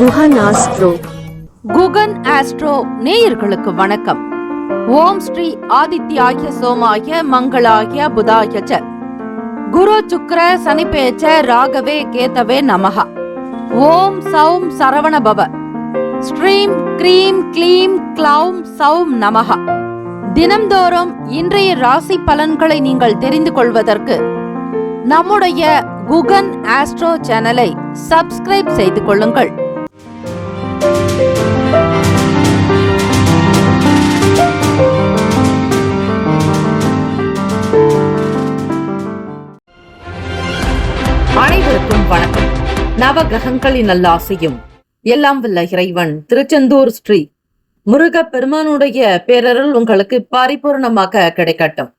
Guhan astro. Guhan astro நேயர்களுக்கு வணக்கம். ஓம் ஸ்ரீ ஆதித்யாய சோமாய மங்களாய புதாய ச குரு சுக்ர சனிபேச்ச ராகவே கேதவே நமஹ. ஓம் சௌம் சரவண பவ. ஸ்ரீம் க்ரீம் க்ளீம் க்ளௌம் சௌம் நமஹ. தினம்தோறும் இன்றைய ராசி பலன்களை நீங்கள் தெரிந்து கொள்வதற்கு நம்முடைய குகன் ஆஸ்ட்ரோ சேனலை சப்ஸ்கிரைப் செய்து கொள்ளுங்கள். அனைவருக்கும் வணக்கம். நவகிரகங்களின் நல்லாசையும் எல்லாம் வல்ல இறைவன் திருச்செந்தூர் ஸ்ரீ முருகப் பெருமானுடைய பேரருள் உங்களுக்கு பரிபூர்ணமாக கிடைக்கட்டும்.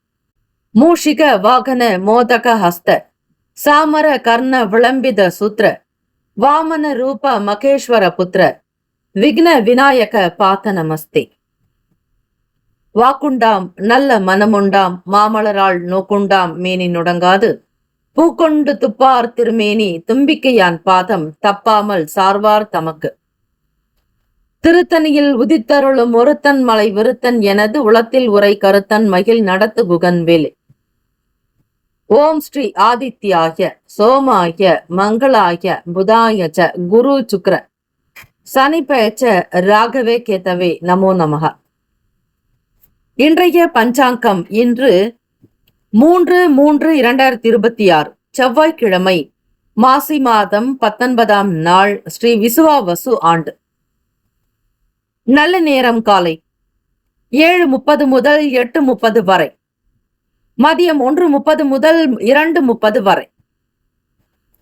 மூஷிக வாகன மோதக ஹஸ்த சாமர கர்ண விளம்பித சூத்ர வாமன ரூப மகேஸ்வர புத்திர விக்ன விநாயக பாத்த நமஸ்தே. வாக்குண்டாம் நல்ல மனமுண்டாம் மாமலரால் நோக்குண்டாம் மேனி நுடங்காது பூக்கொண்டு துப்பார் திருமேனி தும்பிக்கையான் பாதம் தப்பாமல் சார்வார் தமக்கு. திருத்தணியில் உதித்தருளும் ஒருத்தன் மலை விருத்தன் எனது உளத்தில் உரை கருத்தன் மகிழ் நடத்து குகன் வேலு. ஓம் ஸ்ரீ ஆதித்யாய சோமாய மங்களாய புதாய ச குரு சுக்ர சனிபேச்ச ராகவே கேதவே நமோ நமஹ. இன்றைய பஞ்சாங்கம் இன்று 3/3/2026 செவ்வாய்க்கிழமை, மாசி மாதம் 19ஆம் நாள், ஸ்ரீ விசுவாவசு ஆண்டு. நல்ல நேரம் காலை 7:30 முதல் 8:30 வரை, மதியம் 1:30 முதல் 2:30 வரை.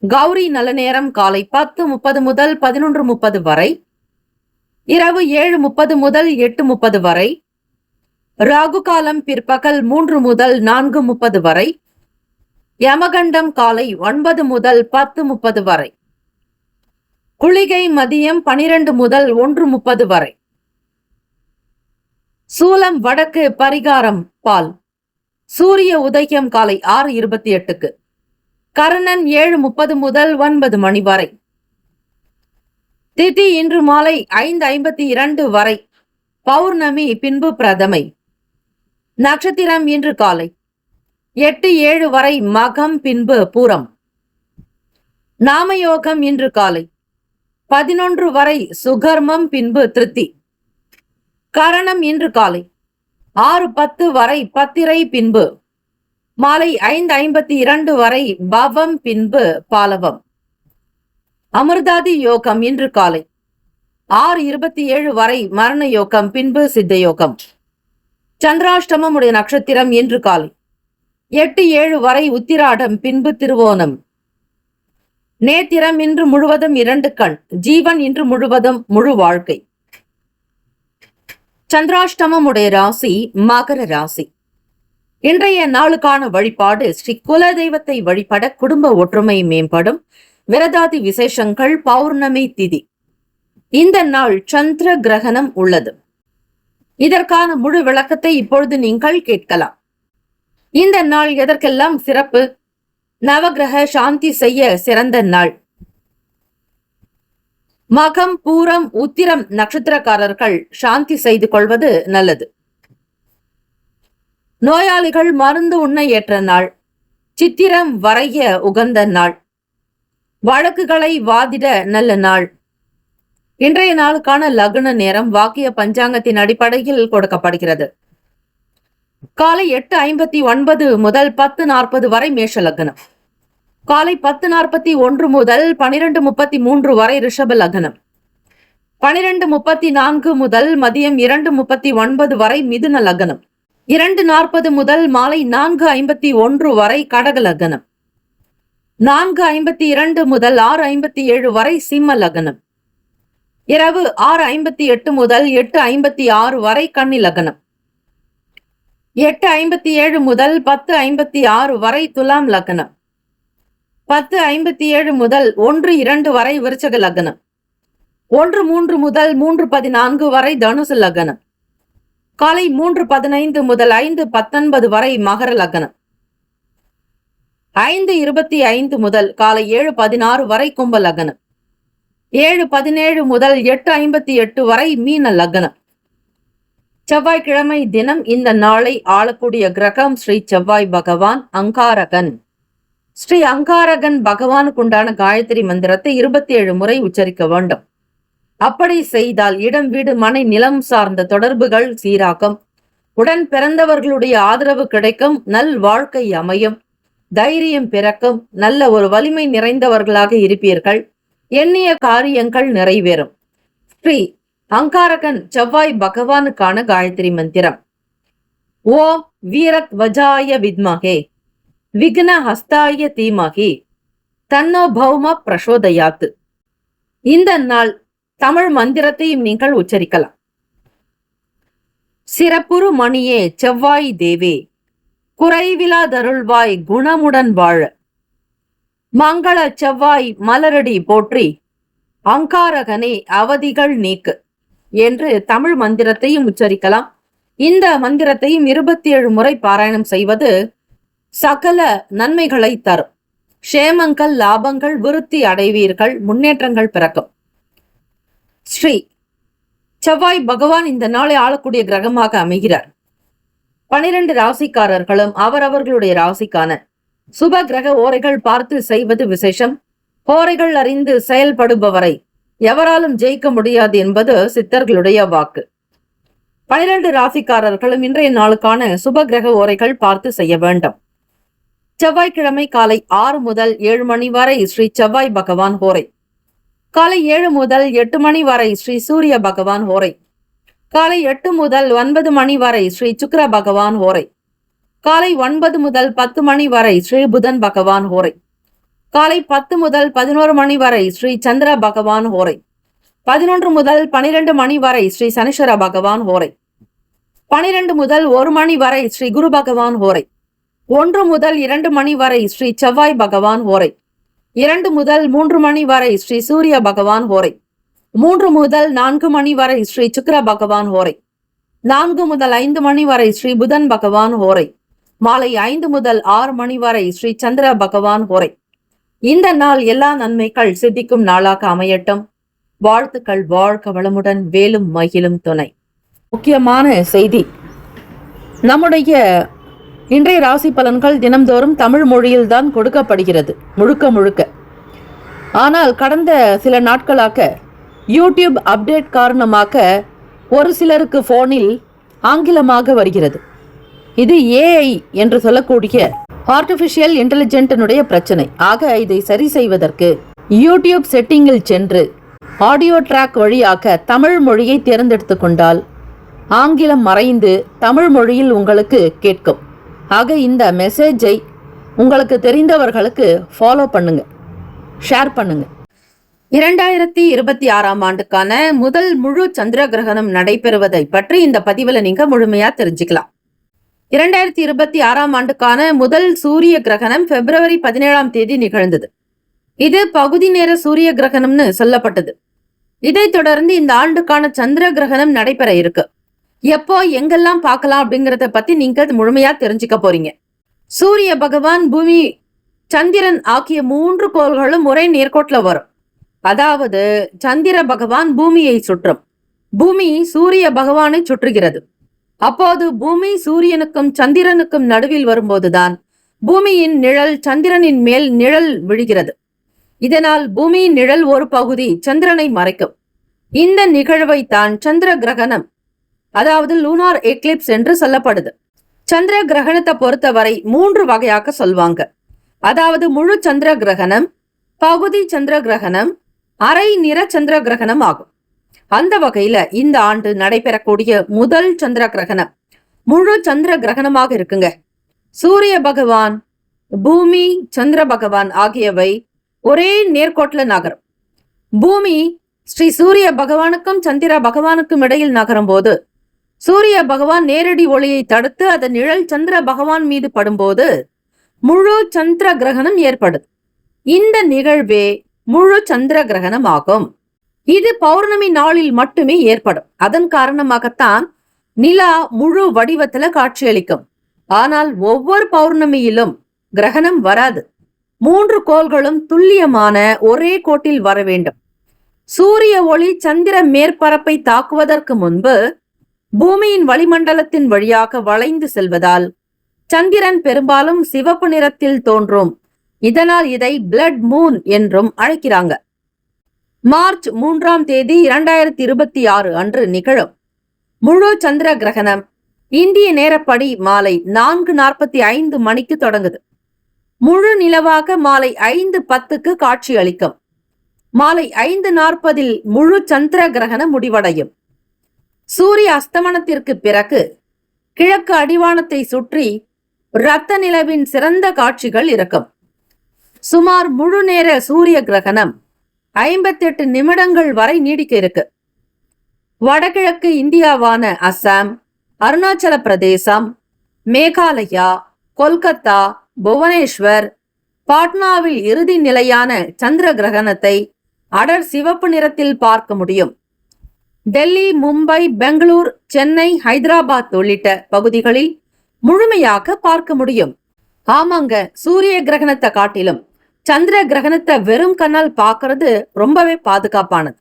கௌரி நல்ல நேரம் காலை 10:30 முதல் 11:30 வரை, இரவு 7:30 முதல் 8:30 வரை. ராகு காலம் பிற்பகல் 3 முதல் 4:30 வரை. யமகண்டம் காலை 9 முதல் 10:30 வரை. குளிகை மதியம் 12 முதல் 1:30 வரை. சூலம் வடக்கு, பரிகாரம் பால். சூரிய உதயம் காலை 6:28க்கு. கரணன் 7:30 முதல் 9 மணி வரை. திதி இன்று மாலை 5:52 வரை. பௌர்ணமி பின்பு பிரதமை. நட்சத்திரம் இன்று காலை 8:07 வரை மகம் பின்பு பூரம். நாமயோகம் இன்று காலை 11 வரை சுகர்மம் பின்பு திருத்தி. கரணம் இன்று காலை 6:10 வரை பத்திரை பின்பு மாலை 5:52 வரை பவம் பின்பு பாலவம். அமிர்தாதி யோகம் இன்று காலை 6:27 வரை மரண யோகம் பின்பு சித்த யோகம். சந்திராஷ்டமம் உடைய நட்சத்திரம் இன்று காலை 8:07 வரை உத்திராடம் பின்பு திருவோணம். நேத்திரம் இன்று முழுவதும் 2 கண். ஜீவன் இன்று முழுவதும் முழு வாழ்க்கை. சந்திராஷ்டமம் உடைய ராசி மகர ராசி. இன்றைய நாளுக்கான வழிபாடு ஸ்ரீ குல தெய்வத்தை வழிபட குடும்ப ஒற்றுமை மேம்படும். விரதாதி விசேஷங்கள். பௌர்ணமி திதி. இந்த நாள் சந்திர கிரகணம் உள்ளது. இதற்கான முழு விளக்கத்தை இப்பொழுது நீங்கள் கேட்கலாம். இந்த நாள் எதற்கெல்லாம் சிறப்பு? நவகிரக சாந்தி செய்ய சிறந்த நாள். மகம், பூரம், உத்திரம் நட்சத்திரக்காரர்கள் சாந்தி செய்து கொள்வது நல்லது. நோயாளிகள் மருந்து உண்ண ஏற்ற நாள். சித்திரம் வரைய உகந்த நாள். வழக்குகளை வாதிட நல்ல நாள். இன்றைய நாளுக்கான லக்ன நேரம் வாக்கிய பஞ்சாங்கத்தின் அடிப்படையில் கொடுக்கப்படுகிறது. காலை 8:59 முதல் 10:40 வரை மேஷ லக்னம். காலை 10:41 முதல் 12:33 வரை ரிஷப லக்னம். 12:34 முதல் மதியம் 2:39 வரை மிதுன லக்னம். 2:40 முதல் மாலை 4:51 வரை கடக லக்னம். 4:52 முதல் 6:57 வரை சிம்ம லக்னம். இரவு 6:58 முதல் 8:56 வரை கன்னி லக்னம். 8:57 முதல் 10:56 வரை துலாம் லக்னம். 10:57 முதல் 1:02 வரை விருச்சக லக்னம். 1:03 முதல் 3:14 வரை தனுசு லக்னம். காலை 3:15 முதல் 5:19 வரை மகர லக்னம். 5:25 முதல் காலை 7:16 வரை கும்ப லக்னம். 7:17 முதல் 8:58 வரை மீன லக்னம். செவ்வாய்க்கிழமை தினம் இந்த நாளை ஆளக்கூடிய கிரகம் ஸ்ரீ செவ்வாய் பகவான் அங்காரகன். ஸ்ரீ அங்காரகன் பகவானுக்கு உண்டான காயத்ரி மந்திரத்தை 27 முறை உச்சரிக்க வேண்டும். அப்படி செய்தால் இடம், வீடு, மனை, நிலம் சார்ந்த தொடர்புகள் சீராகும். உடன் பிறந்தவர்களுடைய ஆதரவு கிடைக்கும். நல் வாழ்க்கை அமையும். தைரியம் பிறக்கும். நல்ல ஒரு வலிமை நிறைந்தவர்களாக இருப்பீர்கள். எண்ணிய காரியங்கள் நிறைவேறும். ஸ்ரீ அங்காரகன் செவ்வாய் பகவானுக்கான காயத்ரி மந்திரம்: ஓம் வீரத்வஜாய வித்மகே விக்ன ஹஸ்தாய தீமகி தன்னோ பௌம பிரசோதயாத்து. இந்த நாள் தமிழ் மந்திரத்தையும் நீங்கள் உச்சரிக்கலாம். சிறப்புறு மணியே செவ்வாய் தேவே குறைவிலாதருள்வாய் குணமுடன் வாழ. மங்கள செவ்வாய் மலரடி போற்றி அங்காரகனே அவதிகள் நீக்கு என்று தமிழ் மந்திரத்தையும் உச்சரிக்கலாம். இந்த மந்திரத்தையும் 27 முறை பாராயணம் செய்வது சகல நன்மைகளை தரும். க்ஷேமங்கள், லாபங்கள், விருத்தி அடைவீர்கள். முன்னேற்றங்கள் பிறக்கும். ஸ்ரீ செவ்வாய் பகவான் இந்த நாளை ஆளக்கூடிய கிரகமாக அமைகிறார். 12 ராசிக்காரர்களும் அவரவர்களுடைய ராசிக்கான சுப கிரக ஓரைகள் பார்த்து செய்வது விசேஷம். ஓரைகள் அறிந்து செயல்படுபவரை எவராலும் ஜெயிக்க முடியாது என்பது சித்தர்களுடைய வாக்கு. 12 ராசிக்காரர்களும் இன்றைய நாளுக்கான சுப கிரக ஓரைகள் பார்த்து செய்ய வேண்டும். செவ்வாய்க்கிழமை காலை 6 முதல் 7 மணி வரை ஸ்ரீ செவ்வாய் பகவான் ஹோரை. காலை 7 முதல் 8 மணி வரை ஸ்ரீ சூரிய பகவான் ஹோரை. காலை 8 முதல் 9 மணி வரை ஸ்ரீ சுக்கிர பகவான் ஹோரை. காலை 9 முதல் 10 மணி வரை ஸ்ரீ புதன் பகவான் ஹோரை. காலை 10 முதல் 11 மணி வரை ஸ்ரீ சந்திர பகவான் ஹோரை. 11 முதல் 12 மணி வரை ஸ்ரீ சனீஸ்வர பகவான் ஹோரை. 12 முதல் 1 மணி வரை ஸ்ரீ குரு பகவான் ஹோரை. 1 முதல் 2 மணி வரை ஸ்ரீ செவ்வாய் பகவான் ஹோரை. 2 முதல் 3 மணி வரை ஸ்ரீ சூரிய பகவான் ஹோரை. 3 முதல் 4 மணி வரை ஸ்ரீ சுக்கிர பகவான் ஹோரை. 4 முதல் 5 மணி வரை ஸ்ரீ புதன் பகவான் ஹோரை. மாலை 5 முதல் 6 மணி வரை ஸ்ரீ சந்திர பகவான் ஹோரை. இந்த நாள் எல்லா நன்மைகள் சித்திக்கும் நாளாக அமையட்டும். வாழ்த்துக்கள். வாழ்க வளமுடன். வேலும் மகிழும் துணை. முக்கியமான செய்தி: நம்முடைய இன்றைய ராசி பலன்கள் தினம்தோறும் தமிழ் மொழியில் தான் கொடுக்கப்படுகிறது, முழுக்க முழுக்க. ஆனால் கடந்த சில நாட்களாக யூடியூப் அப்டேட் காரணமாக ஒரு சிலருக்கு போனில் ஆங்கிலமாக வருகிறது. இது ஏஐ என்று சொல்லக்கூடிய ஆர்டிபிஷியல் இன்டெலிஜென்டினுடைய பிரச்சனை. ஆக இதை சரி செய்வதற்கு யூடியூப் செட்டிங்கில் சென்று ஆடியோ ட்ராக் வழியாக தமிழ் மொழியை தேர்ந்தெடுத்து கொண்டால் ஆங்கிலம் மறைந்து தமிழ் மொழியில் உங்களுக்கு கேட்கும். ஆக இந்த மெசேஜை உங்களுக்கு தெரிந்தவர்களுக்கு ஃபாலோ பண்ணுங்க, ஷேர் பண்ணுங்க. 2026ஆம் ஆண்டுக்கான முதல் முழு சந்திர கிரகணம் நடைபெறுவதை பற்றி இந்த பதிவில் நீங்க முழுமையா தெரிஞ்சுக்கலாம். 2026ஆம் ஆண்டுக்கான முதல் சூரிய கிரகணம் பிப்ரவரி 17ஆம் தேதி நிகழ்ந்தது. இது பகுதி நேர சூரிய கிரகணம்னு சொல்லப்பட்டது. இதைத் தொடர்ந்து இந்த ஆண்டுக்கான சந்திர கிரகணம் நடைபெற இருக்கு. எப்போ எங்கெல்லாம் பார்க்கலாம் அப்படிங்கறத பத்தி நீங்க முழுமையா தெரிஞ்சுக்க போறீங்க. சூரிய பகவான், பூமி, சந்திரன் ஆகிய 3 கோள்களும் ஒரே நேர்கோட்டில் வரும். அதாவது சந்திர பகவான் பூமியை சுற்றும், பூமி சூரிய பகவானை சுற்றுகிறது. அப்போது பூமி சூரியனுக்கும் சந்திரனுக்கும் நடுவில் வரும்போதுதான் பூமியின் நிழல் சந்திரனின் மேல் நிழல் விழுகிறது. இதனால் பூமியின் நிழல் ஒரு பகுதி சந்திரனை மறைக்கும். இந்த நிகழ்வை தான் சந்திர கிரகணம், அதாவது லூனார் எக்லிப்ஸ் என்று சொல்லப்படுது. சந்திர கிரகணத்தை பொறுத்தவரை 3 வகையாக சொல்வாங்க. அதாவது முழு சந்திர கிரகணம், பகுதி சந்திர கிரகணம், அரை நிற சந்திர கிரகணம் ஆகும். அந்த வகையில இந்த ஆண்டு நடைபெறக்கூடிய முதல் சந்திர கிரகணம் முழு சந்திர கிரகணமாக இருக்குங்க. சூரிய பகவான், பூமி, சந்திர பகவான் ஆகியவை ஒரே நேர்கோட்டில் நகரும். பூமி ஸ்ரீ சூரிய பகவானுக்கும் சந்திர பகவானுக்கும் இடையில் நகரும் போது சூரிய பகவான் நேரடி ஒளியை தடுத்து அதன் நிழல் சந்திர பகவான் மீது படும்போது முழு சந்திர கிரகணம் ஏற்படுது. இந்த நிகழ்வே முழு சந்திர கிரகணம் ஆகும். இது பௌர்ணமி நாளில் மட்டுமே ஏற்படும். அதன் காரணமாகத்தான் நிலா முழு வடிவத்துல காட்சியளிக்கும். ஆனால் ஒவ்வொரு பௌர்ணமியிலும் கிரகணம் வராது. 3 கோள்களும் துல்லியமான ஒரே கோட்டில் வர வேண்டும். சூரிய ஒளி சந்திர மேற்பரப்பை தாக்குவதற்கு முன்பு பூமியின் வளிமண்டலத்தின் வழியாக வளைந்து செல்வதால் சந்திரன் பெரும்பாலும் சிவப்பு நிறத்தில் தோன்றும். இதனால் இதை பிளட் மூன் என்றும் அழைக்கிறாங்க. மார்ச் 3ஆம் தேதி 2026 அன்று நிகழும் முழு சந்திர கிரகணம் இந்திய நேரப்படி மாலை 4:45 மணிக்கு தொடங்குது. முழு நிலவாக மாலை 5:10க்கு காட்சி அளிக்கும். மாலை 5:40 முழு சந்திர கிரகணம் முடிவடையும். சூரிய அஸ்தமனத்திற்கு பிறகு கிழக்கு அடிவானத்தை சுற்றி இரத்த நிலவின் சிறந்த காட்சிகள் இருக்கும். சுமார் முழு நேர சூரிய கிரகணம் 58 நிமிடங்கள் வரை நீடிக்க இருக்கு. வடகிழக்கு இந்தியாவான அசாம், அருணாச்சல பிரதேசம், மேகாலயா, கொல்கத்தா, புவனேஸ்வர், பாட்னாவில் இறுதி நிலையான சந்திர கிரகணத்தை அடர் சிவப்பு நிறத்தில் பார்க்க முடியும். டெல்லி, மும்பை, பெங்களூர், சென்னை, ஹைதராபாத் உள்ளிட்ட பகுதிகளில் முழுமையாக பார்க்க முடியும். ஆமாங்க, சூரிய கிரகணத்தை காட்டிலும் சந்திர கிரகணத்தை வெறும் கண்ணால் பார்க்கறது ரொம்பவே பாதுகாப்பானது.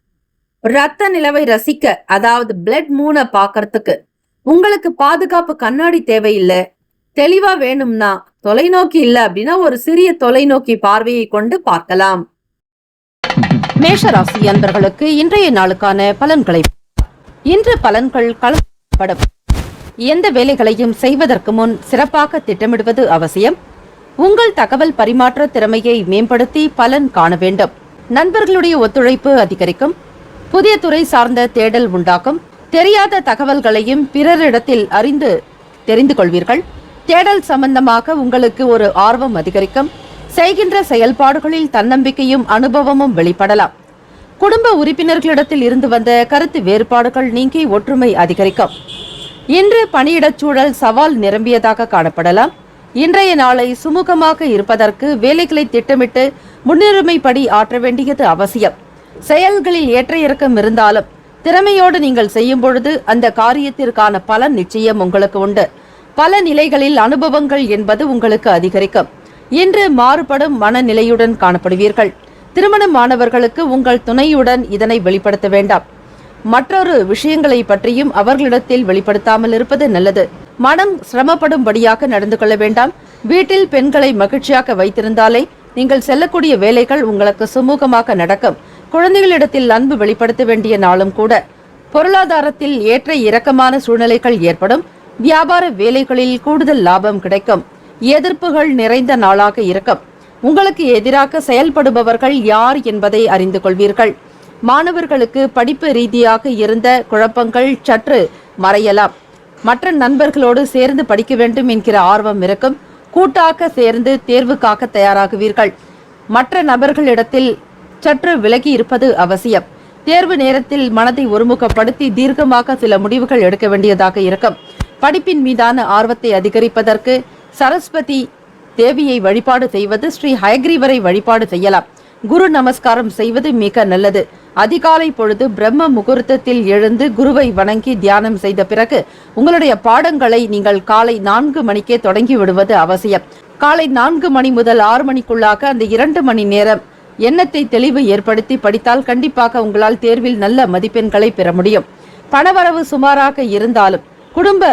இரத்த நிலவை ரசிக்க, அதாவது பிளட் மூனை பார்க்கறதுக்கு உங்களுக்கு பாதுகாப்பு கண்ணாடி தேவையில்லை. தெளிவா வேணும்னா தொலைநோக்கி இல்ல அப்படின்னா ஒரு சிறிய தொலைநோக்கி பார்வையை கொண்டு பார்க்கலாம். மேஷராசி அன்பர்களுக்கு இன்றைய நாளுக்கான பலன்களை. இன்று பலன்கள் கலப்படும். எந்த வேலைகளையும் செய்வதற்கு முன் சிறப்பாக திட்டமிடுவது அவசியம். உங்கள் தகவல் பரிமாற்ற திறமையை மேம்படுத்தி பலன் காண வேண்டும். நண்பர்களுடைய ஒத்துழைப்பு அதிகரிக்கும். புதிய துறை சார்ந்த தேடல் உண்டாகும். தெரியாத தகவல்களையும் பிறரிடத்தில் அறிந்து தெரிந்து கொள்வீர்கள். தேடல் சம்பந்தமாக உங்களுக்கு ஒரு ஆர்வம் அதிகரிக்கும். செய்கின்ற செயல்பாடுகளில் தன்னம்பிக்கையும் அனுபவமும் வெளிப்படலாம். குடும்ப உறுப்பினர்களிடத்தில் இருந்து வந்த கருத்து வேறுபாடுகள் நீங்கி ஒற்றுமை அதிகரிக்கும். இன்று பணியிடச் சூழல் சவால் நிரம்பியதாக காணப்படலாம். இன்றைய நாளை சுமூகமாக இருப்பதற்கு வேலைகளை திட்டமிட்டு முன்னுரிமைப்படி ஆற்ற வேண்டியது அவசியம். செயல்களில் ஏற்ற இறக்கம் இருந்தாலும் திறமையோடு நீங்கள் செய்யும் பொழுது அந்த காரியத்திற்கான பலன் நிச்சயம் உங்களுக்கு உண்டு. பல நிலைகளில் அனுபவங்கள் என்பது உங்களுக்கு அதிகரிக்கும். இன்று மாறுபடும் மனநிலையுடன் காணப்படுவீர்கள். திருமணமானவர்களுக்கு உங்கள் துணையுடன் இதனை வெளிப்படுத்த வேண்டாம். மற்றொரு விஷயங்களை பற்றியும் அவர்களிடத்தில் வெளிப்படுத்தாமல் இருப்பது நல்லது. மனம் சிரமப்படும்படியாக நடந்து கொள்ள வேண்டாம். வீட்டில் பெண்களை மகிழ்ச்சியாக வைத்திருந்தாலே நீங்கள் செல்லக்கூடிய வேலைகள் உங்களுக்கு சுமூகமாக நடக்கும். குழந்தைகளிடத்தில் அன்பு வெளிப்படுத்த வேண்டிய நாளும் கூட. பொருளாதாரத்தில் ஏற்ற இறக்கமான சூழ்நிலைகள் ஏற்படும். வியாபார வேலைகளில் கூடுதல் லாபம் கிடைக்கும். எதிர்ப்புகள் நிறைந்த நாளாக இருக்கும். உங்களுக்கு எதிராக செயல்படுபவர்கள் யார் என்பதை அறிந்து கொள்வீர்கள். மாணவர்களுக்கு படிப்பு ரீதியாக இருந்த குழப்பங்கள் சற்று மறையலாம். மற்ற நண்பர்களோடு சேர்ந்து படிக்க வேண்டும் என்கிற ஆர்வம் இருக்கும். கூட்டாக சேர்ந்து தேர்வுக்காக தயாராகுவீர்கள். மற்ற நபர்களிடத்தில் சற்று விலகி இருப்பது அவசியம். தேர்வு நேரத்தில் மனதை ஒருமுகப்படுத்தி தீர்க்கமாக சில முடிவுகள் எடுக்க வேண்டியதாக இருக்கும். படிப்பின் மீதான ஆர்வத்தை அதிகரிப்பதற்கு சரஸ்வதி தேவியை வழிபாடு செய்வது, ஸ்ரீ ஹயக்ரீவரை வழிபாடு செய்யலாம். குரு நமஸ்காரம் செய்வது மிக நல்லது. அதிகாலை பொழுது பிரம்ம முகூர்த்தத்தில் எழுந்து குருவை வணங்கி தியானம் செய்த பிறகு உங்களுடைய பாடங்களை நீங்கள் காலை 4 மணிக்கே தொடங்கி விடுவது அவசியம். காலை 4 மணி முதல் 6 மணிக்குள்ளாக அந்த 2 மணி நேரம் எண்ணத்தை தெளிவு ஏற்படுத்தி படித்தால் கண்டிப்பாக உங்களால் தேர்வில் நல்ல மதிப்பெண்களை பெற முடியும். பணவரவு சுமாராக இருந்தாலும் குடும்ப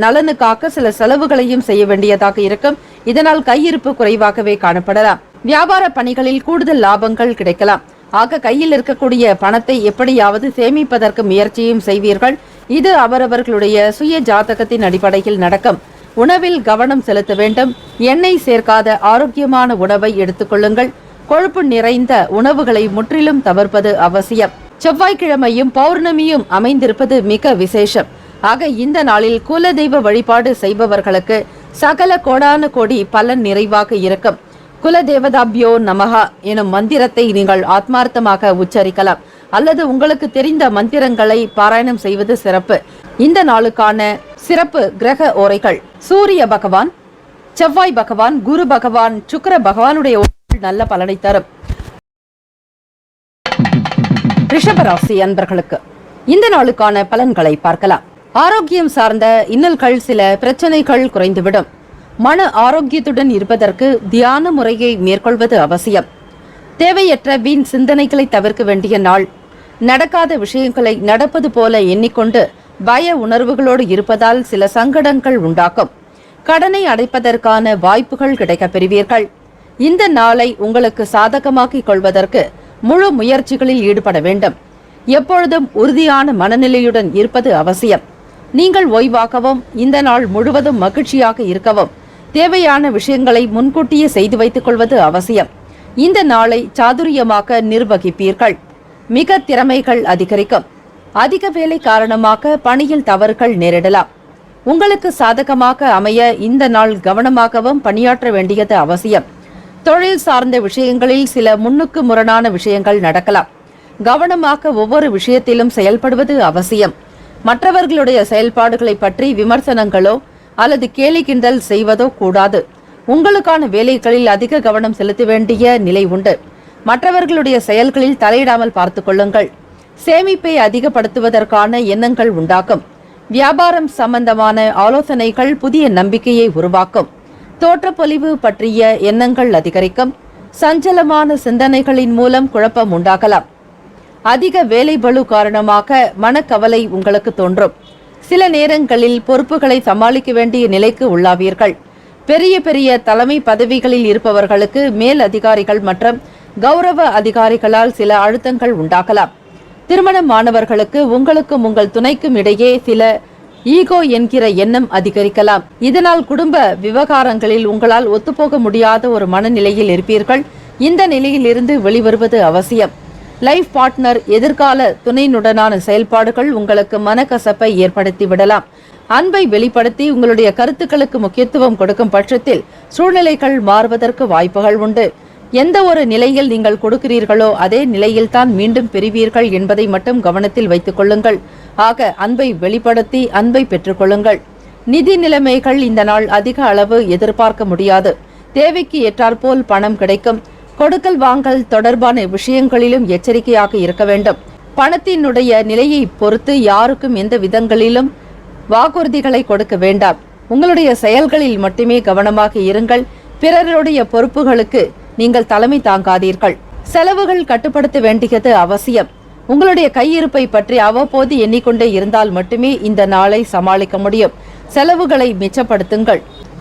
நலனுக்காக சில செலவுகளையும் செய்ய வேண்டியதாக இருக்கும். இதனால் கையிருப்பு குறைவாகவே காணப்படலாம். வியாபார பணிகளில் கூடுதல் லாபங்கள் கிடைக்கலாம். ஆக கையில் இருக்கக்கூடிய பணத்தை எப்படியாவது சேமிப்பதற்கு முயற்சியும் செய்வீர்கள். இது அவரவர்களுடைய சுய ஜாதகத்தின் அடிப்படையில் நடக்கும். உணவில் கவனம் செலுத்த வேண்டும். எண்ணெய் சேர்க்காத ஆரோக்கியமான உணவை எடுத்துக்கொள்ளுங்கள். கொழுப்பு நிறைந்த உணவுகளை முற்றிலும் தவிர்ப்பது அவசியம். செவ்வாய்க்கிழமையும் பௌர்ணமியும் அமைந்திருப்பது மிக விசேஷம். ஆக இந்த நாளில் குலதெய்வ வழிபாடு செய்பவர்களுக்கு சகல கோடான கோடி பலன் நிறைவாக இருக்கும். குலதேவதாபியோ நமஹா எனும் மந்திரத்தை நீங்கள் ஆத்மார்த்தமாக உச்சரிக்கலாம். அல்லது உங்களுக்கு தெரிந்த மந்திரங்களை பாராயணம் செய்வது சிறப்பு. இந்த நாளுக்கான சிறப்பு கிரக ஓரைகள்: சூரிய பகவான், செவ்வாய் பகவான், குரு பகவான், சுக்கிர பகவானுடைய நல்ல பலனை தரும். ரிஷபராசி அன்பர்களுக்கு இந்த நாளுக்கான பலன்களை பார்க்கலாம். ஆரோக்கியம் சார்ந்த இன்னல்கள், சில பிரச்சனைகள் குறைந்துவிடும். மன ஆரோக்கியத்துடன் இருப்பதற்கு தியான முறையை மேற்கொள்வது அவசியம். தேவையற்ற வீண் சிந்தனைகளை தவிர்க்க வேண்டிய நாள். நடக்காத விஷயங்களை நடப்பது போல எண்ணிக்கொண்டு பய உணர்வுகளோடு இருப்பதால் சில சங்கடங்கள் உண்டாக்கும். கடனை அடைப்பதற்கான வாய்ப்புகள் கிடைக்கப் பெறுவீர்கள். இந்த நாளை உங்களுக்கு சாதகமாக்கிக் கொள்வதற்கு முழு முயற்சிகளில் ஈடுபட வேண்டும். எப்பொழுதும் உறுதியான மனநிலையுடன் இருப்பது அவசியம். நீங்கள் ஓய்வாகவும் இந்த நாள் முழுவதும் மகிழ்ச்சியாக இருக்கவும் தேவையான விஷயங்களை முன்கூட்டியே செய்து வைத்துக் கொள்வது அவசியம். இந்த நாளை சாதுரியமாக நிர்வகிப்பீர்கள். மிக திறமைகள் அதிகரிக்கும். அதிக வேலை காரணமாக பணியில் தவறுகள் நேரிடலாம். உங்களுக்கு சாதகமாக அமைய இந்த நாள் கவனமாகவும் பணியாற்ற வேண்டியது அவசியம். தொழில் சார்ந்த விஷயங்களில் சில முன்னுக்கு முரணான விஷயங்கள் நடக்கலாம். கவனமாக ஒவ்வொரு விஷயத்திலும் செயல்படுவது அவசியம். மற்றவர்களுடைய செயல்பாடுகளை பற்றி விமர்சனங்களோ அல்லது கேலி கிண்டல் செய்வதோ கூடாது. உங்களுக்கான வேலைகளில் அதிக கவனம் செலுத்த வேண்டிய நிலை உண்டு. மற்றவர்களுடைய செயல்களில் தலையிடாமல் பார்த்துக் கொள்ளுங்கள். சேமிப்பை அதிகப்படுத்துவதற்கான எண்ணங்கள் உண்டாக்கும். வியாபாரம் சம்பந்தமான ஆலோசனைகள் புதிய நம்பிக்கையை உருவாக்கும். தோற்றப்பொலிவு பற்றிய எண்ணங்கள் அதிகரிக்கும். சஞ்சலமான சிந்தனைகளின் மூலம் குழப்பம் உண்டாகலாம். அதிக வேலை பளு காரணமாக மனக்கவலை உங்களுக்கு தோன்றும். சில நேரங்களில் பொறுப்புகளை சமாளிக்க வேண்டிய நிலைக்கு உள்ளாவீர்கள். பெரிய பெரிய தலைமை பதவிகளில் இருப்பவர்களுக்கு மேல் அதிகாரிகள் மற்றும் கௌரவ அதிகாரிகளால் சில அழுத்தங்கள் உண்டாகலாம். திருமணமானவர்களுக்கு உங்களுக்கும் உங்கள் துணைக்கும் இடையே சில ஈகோ என்கிற எண்ணம் அதிகரிக்கலாம். இதனால் குடும்ப விவகாரங்களில் உங்களால் ஒத்துப்போக முடியாத ஒரு மனநிலையில் இருப்பீர்கள். இந்த நிலையிலிருந்து வெளிவருவது அவசியம். லைஃப் பார்ட்னர் எதிர்கால துணையினுடனான செயல்பாடுகள் உங்களுக்கு மனக்கசப்பை ஏற்படுத்தி விடலாம். அன்பை வெளிப்படுத்தி உங்களுடைய கருத்துக்களுக்கு முக்கியத்துவம் கொடுக்கும் பட்சத்தில் சூழ்நிலைகள் மாறுவதற்கு வாய்ப்புகள் உண்டு. எந்த ஒரு நிலையில் நீங்கள் கொடுக்கிறீர்களோ அதே நிலையில்தான் மீண்டும் பெறுவீர்கள் என்பதை மட்டும் கவனத்தில் வைத்துக் கொள்ளுங்கள். ஆக அன்பை வெளிப்படுத்தி அன்பை பெற்றுக் கொள்ளுங்கள். நிதி நிலைமைகள் இந்த நாள் அதிக அளவு எதிர்பார்க்க முடியாது. தேவைக்கு ஏற்றாற்போல் பணம் கிடைக்கும். கொடுக்கல் வாங்கல் தொடர்பான விஷயங்களிலும் எச்சரிக்கையாக இருக்க வேண்டும். பணத்தினுடைய நிலையை பொறுத்து யாருக்கும் எந்த விதங்களிலும் வாக்குறுதிகளை கொடுக்க வேண்டாம். உங்களுடைய செயல்களில் மட்டுமே கவனமாக இருங்கள். பிறருடைய பொறுப்புகளுக்கு நீங்கள் தலைமை தாங்காதீர்கள். செலவுகள் கட்டுப்படுத்த வேண்டியது அவசியம். உங்களுடைய கையிருப்பை பற்றி அவ்வப்போது எண்ணிக்கொண்டே இருந்தால் மட்டுமே இந்த நாளை சமாளிக்க முடியும். செலவுகளை மிச்சப்படுத்துங்கள்.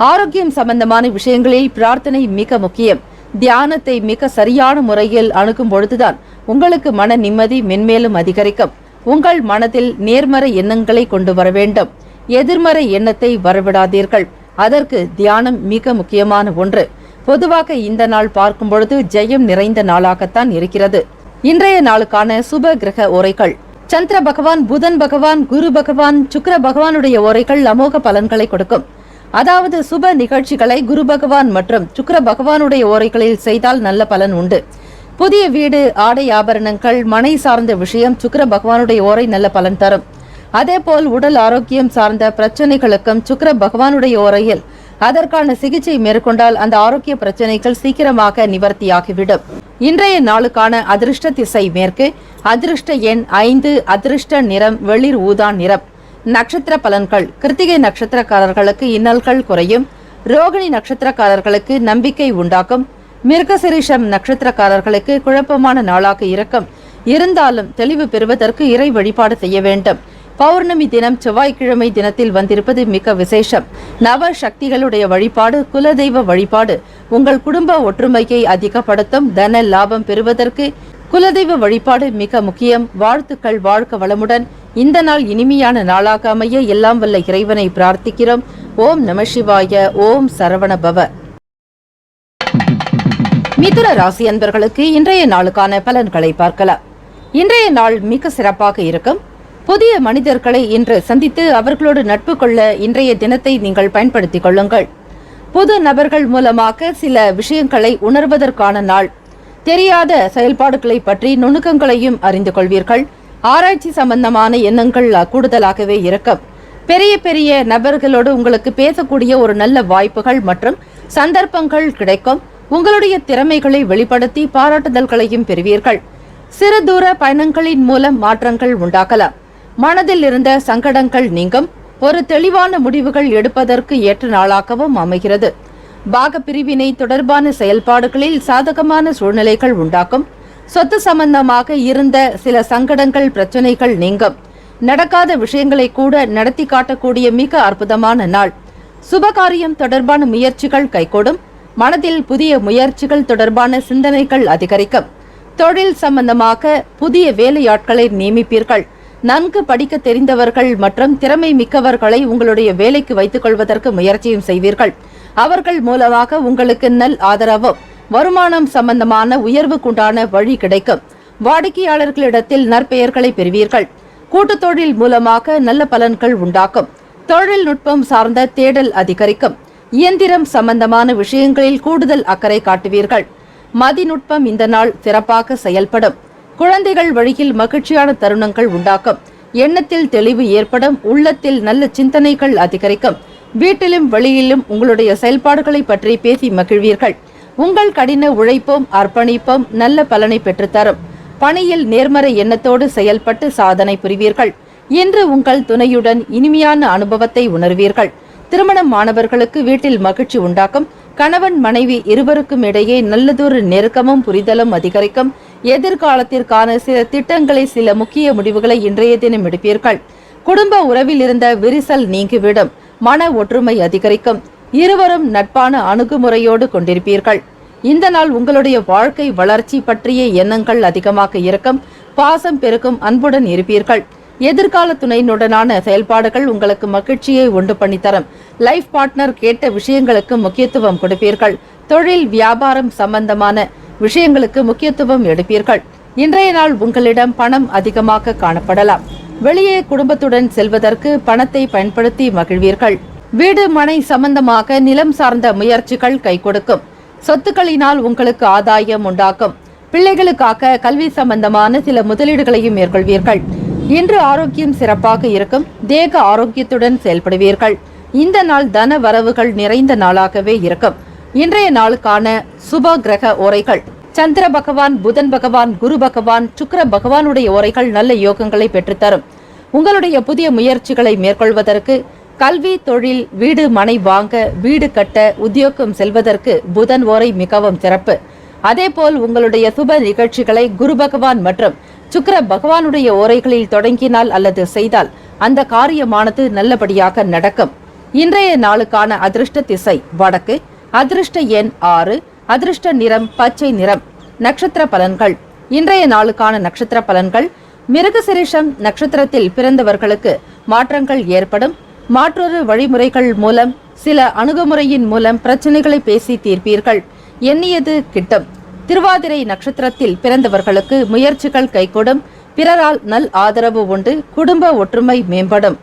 ஆரோக்கியம் சம்பந்தமான விஷயங்களில் பிரார்த்தனை மிக முக்கியம். தியானத்தை மிக சரியான முறையில் அணுகும் பொழுதுதான் உங்களுக்கு மன நிம்மதி மென்மேலும் அதிகரிக்கும். உங்கள் மனதில் நேர்மறை எண்ணங்களை கொண்டு வர வேண்டும். எதிர்மறை எண்ணத்தை வரவிடாதீர்கள். அதற்கு தியானம் மிக முக்கியமான ஒன்று. பொதுவாக இந்த நாள் பார்க்கும் பொழுது ஜெயம் நிறைந்த நாளாகத்தான் இருக்கிறது. இன்றைய நாளுக்கான சுப கிரக ஓரைகள். சந்திர பகவான், புதன் பகவான், குரு பகவான், சுக்கிர பகவானுடைய ஓரைகள் அமோக பலன்களை கொடுக்கும். அதாவது சுப நிகழ்ச்சிகளை குரு பகவான் மற்றும் சுக்கிர பகவானுடைய ஓரைகளில் செய்தால் நல்ல பலன் உண்டு. புதிய வீடு, ஆடை ஆபரணங்கள், மனை சார்ந்த விஷயம் சுக்கிர பகவானுடைய ஓரை நல்ல பலன் தரும். அதேபோல் உடல் ஆரோக்கியம் சார்ந்த பிரச்சனைகளுக்கும் சுக்கிர பகவானுடைய ஓரையில் அதற்கான சிகிச்சை மேற்கொண்டால் அந்த ஆரோக்கிய பிரச்சனைகள் சீக்கிரமாக நிவர்த்தியாகிவிடும். இன்றைய நாளுக்கான அதிர்ஷ்ட திசை மேற்கு. அதிர்ஷ்ட எண் 5. அதிர்ஷ்ட நிறம் வெளிர் ஊதா நிறம். நட்சத்திர பலன்கள். கிருத்திகை நட்சத்திரக்காரர்களுக்கு இன்னல்கள் குறையும். ரோகிணி நட்சத்திரக்காரர்களுக்கு நம்பிக்கை உண்டாக்கும். மிருகசிரீஷம் நட்சத்திரக்காரர்களுக்கு குழப்பமான நாளாக இருக்கும். இருந்தாலும் தெளிவு பெறுவதற்கு இறை வழிபாடு செய்ய வேண்டும். பௌர்ணமி தினம் செவ்வாய்க்கிழமை தினத்தில் வந்திருப்பது மிக விசேஷம். நவ சக்திகளுடைய வழிபாடு, குலதெய்வ வழிபாடு உங்கள் குடும்ப ஒற்றுமையை அதிகப்படுத்தும். தன லாபம் பெறுவதற்கு குலதெய்வ வழிபாடு மிக முக்கியம். வாழ்த்துக்கள். வாழ்க வளமுடன். இந்த நாள் இனிமையான நாளாக அமைய எல்லாம் வல்ல இறைவனை பிரார்த்திக்கிறோம். ஓம் நம சிவாய. ஓம் சரவண பவ. மிதுன ராசி அன்பர்களுக்கு இன்றைய நாளுக்கான பலன்களை பார்க்கலாம். இன்றைய நாள் மிக சிறப்பாக இருக்கும். புதிய மனிதர்களை இன்று சந்தித்து அவர்களோடு நட்பு கொள்ள இன்றைய தினத்தை நீங்கள் பயன்படுத்திக் கொள்ளுங்கள். புது நபர்கள் மூலமாக சில விஷயங்களை உணர்வதற்கான நாள். தெரியாத செயல்பாடுகளை பற்றி நுணுக்கங்களையும் அறிந்து கொள்வீர்கள். ஆராய்ச்சி சம்பந்தமான எண்ணங்கள் கூடுதலாகவே இருக்கும். பெரிய பெரிய நபர்களோடு உங்களுக்கு பேசக்கூடிய ஒரு நல்ல வாய்ப்புகள் மற்றும் சந்தர்ப்பங்கள் கிடைக்கும். உங்களுடைய திறமைகளை வெளிப்படுத்தி பாராட்டுதல்களையும் பெறுவீர்கள். சிறு தூர பயணங்களின் மூலம் மாற்றங்கள் உண்டாகலாம். மனதில் இருந்த சங்கடங்கள் நீங்கும். ஒரு தெளிவான முடிவுகள் எடுப்பதற்கு ஏற்ற நாளாகவும் அமைகிறது. பாக பிரிவினை தொடர்பான செயல்பாடுகளில் சாதகமான சூழ்நிலைகள் உண்டாக்கும். சிறு தூர பயணங்களின் மூலம் மாற்றங்கள் உண்டாகலாம். மனதில் இருந்த சங்கடங்கள் நீங்கும். ஒரு தெளிவான முடிவுகள் எடுப்பதற்கு ஏற்ற நாளாகவும் அமைகிறது. பாக பிரிவினை தொடர்பான செயல்பாடுகளில் சாதகமான சூழ்நிலைகள் உண்டாக்கும். சொத்து சம்பந்தமாக இருந்த சில சங்கடங்கள், பிரச்சனைகள் நீங்கும். நடக்காத விஷயங்களை கூட நடத்தி காட்டக்கூடிய மிக அற்புதமான நாள். சுபகாரியம் தொடர்பான முயற்சிகள் கைகூடும். மனதில் புதிய முயற்சிகள் தொடர்பான சிந்தனைகள் அதிகரிக்கும். தொழில் சம்பந்தமாக புதிய வேலையாட்களை நியமிப்பீர்கள். நன்கு படிக்க தெரிந்தவர்கள் மற்றும் திறமை மிக்கவர்களை உங்களுடைய வேலைக்கு வைத்துக் கொள்வதற்கு முயற்சியும் செய்வீர்கள். அவர்கள் மூலமாக உங்களுக்கு நல் ஆதரவும் வருமானம் சம்பந்தமான உயர்வுக்குண்டான வழி கிடைக்கும். வாடிக்கையாளர்களிடத்தில் நற்பெயர்களை பெறுவீர்கள். கூட்டுத் தொழில் மூலமாக நல்ல பலன்கள் உண்டாக்கும். தொழில்நுட்பம் சார்ந்த தேடல் அதிகரிக்கும். இயந்திரம் சம்பந்தமான விஷயங்களில் கூடுதல் அக்கறை காட்டுவீர்கள். மதிநுட்பம் இந்த நாள் சிறப்பாக செயல்படும். குழந்தைகள் வழியில் மகிழ்ச்சியான தருணங்கள் உண்டாக்கும். எண்ணத்தில் தெளிவு ஏற்படும். உள்ளத்தில் நல்ல சிந்தனைகள் அதிகரிக்கும். வீட்டிலும் வெளியிலும் உங்களுடைய செயல்பாடுகளை பற்றி பேசி மகிழ்வீர்கள். உங்கள் கடின உழைப்பும் அர்ப்பணிப்பும் நல்ல பலனை பெற்றுத்தரும். பணியில் நேர்மறை எண்ணத்தோடு செயல்பட்டு சாதனை புரிவீர்கள். இன்று உங்கள் துணையுடன் இனிமையான அனுபவத்தை உணர்வீர்கள். திருமணமானவர்களுக்கு வீட்டில் மகிழ்ச்சி உண்டாக்கும். கணவன் மனைவி இருவருக்கும் இடையே நல்லதொரு நெருக்கமும் புரிதலும் அதிகரிக்கும். எதிர்காலத்திற்கான சில திட்டங்களை, சில முக்கிய முடிவுகளை இன்றைய தினம் எடுப்பீர்கள். குடும்ப உறவில் இருந்த விரிசல் நீங்கிவிடும். மன ஒற்றுமை அதிகரிக்கும். இருவரும் நட்பான அணுகுமுறையோடு கொண்டிருப்பீர்கள். இந்த நாள் உங்களுடைய வாழ்க்கை வளர்ச்சி பற்றிய எண்ணங்கள் அதிகமாக இருக்கும். பாசம் பெருக்கும். அன்புடன் இருப்பீர்கள். எதிர்கால துணையினுடனான செயல்பாடுகள் உங்களுக்கு மகிழ்ச்சியை உண்டு பண்ணித்தரும். லைஃப் பார்ட்னர் கேட்ட விஷயங்களுக்கு முக்கியத்துவம் கொடுப்பீர்கள். தொழில் வியாபாரம் சம்பந்தமான விஷயங்களுக்கு முக்கியத்துவம் எடுப்பீர்கள். இன்றைய நாள் உங்களிடம் பணம் அதிகமாக காணப்படலாம். வெளியே குடும்பத்துடன் செல்வதற்கு பணத்தை பயன்படுத்தி மகிழ்வீர்கள். வீடு மனை சம்பந்தமாக நிலம் சார்ந்த முயற்சிகள் கை கொடுக்கும். சொத்துக்களினால் உங்களுக்கு ஆதாயம் உண்டாக்கும். பிள்ளைகளுக்காக கல்வி சம்பந்தமான சில முதலீடுகளையும் மேற்கொள்வீர்கள். இன்று ஆரோக்கியம் சிறப்பாக இருக்கும். தேக ஆரோக்கியத்துடன் செயல்படுவீர்கள். இந்த நாள் தன வரவுகள் நிறைந்த நாளாகவே இருக்கும். இன்றைய நாளுக்கான சுப கிரக ஓரைகள்: சந்திர பகவான், புதன் பகவான், குரு பகவான், சுக்கிர பகவானுடைய ஓரைகள் நல்ல யோகங்களை பெற்றுத்தரும். உங்களுடைய புதிய முயற்சிகளை மேற்கொள்வதற்கு, கல்வி, தொழில், வீடு மனை வாங்க, வீடு கட்ட, உத்தியோகம் செல்வதற்கு புதன் ஓரை மிகவும் சிறப்பு. அதேபோல் உங்களுடைய சுப நிகழ்ச்சிகளை குரு பகவான் மற்றும் சுக்கிர பகவானுடைய ஓரைகளில் தொடங்கினால் அல்லது செய்தால் அந்த காரியமானது நல்லபடியாக நடக்கும். இன்றைய நாளுக்கான அதிர்ஷ்ட திசை வடக்கு. அதிர்ஷ்ட எண் 6. அதிர்ஷ்ட நிறம் பச்சை நிறம். நட்சத்திர பலன்கள். இன்றைய நாளுக்கான நட்சத்திர பலன்கள்: மிருகசிரிஷம் நட்சத்திரத்தில் பிறந்தவர்களுக்கு மாற்றங்கள் ஏற்படும். மாற்றொரு வழிமுறைகள் மூலம், சில அணுகுமுறையின் மூலம் பிரச்சனைகளை பேசி தீர்ப்பீர்கள். எண்ணியது கிட்டும். திருவாதிரை நட்சத்திரத்தில் பிறந்தவர்களுக்கு முயற்சிகள் கைகூடும். பிறரால் நல் ஆதரவு உண்டு. குடும்ப ஒற்றுமை மேம்படும்.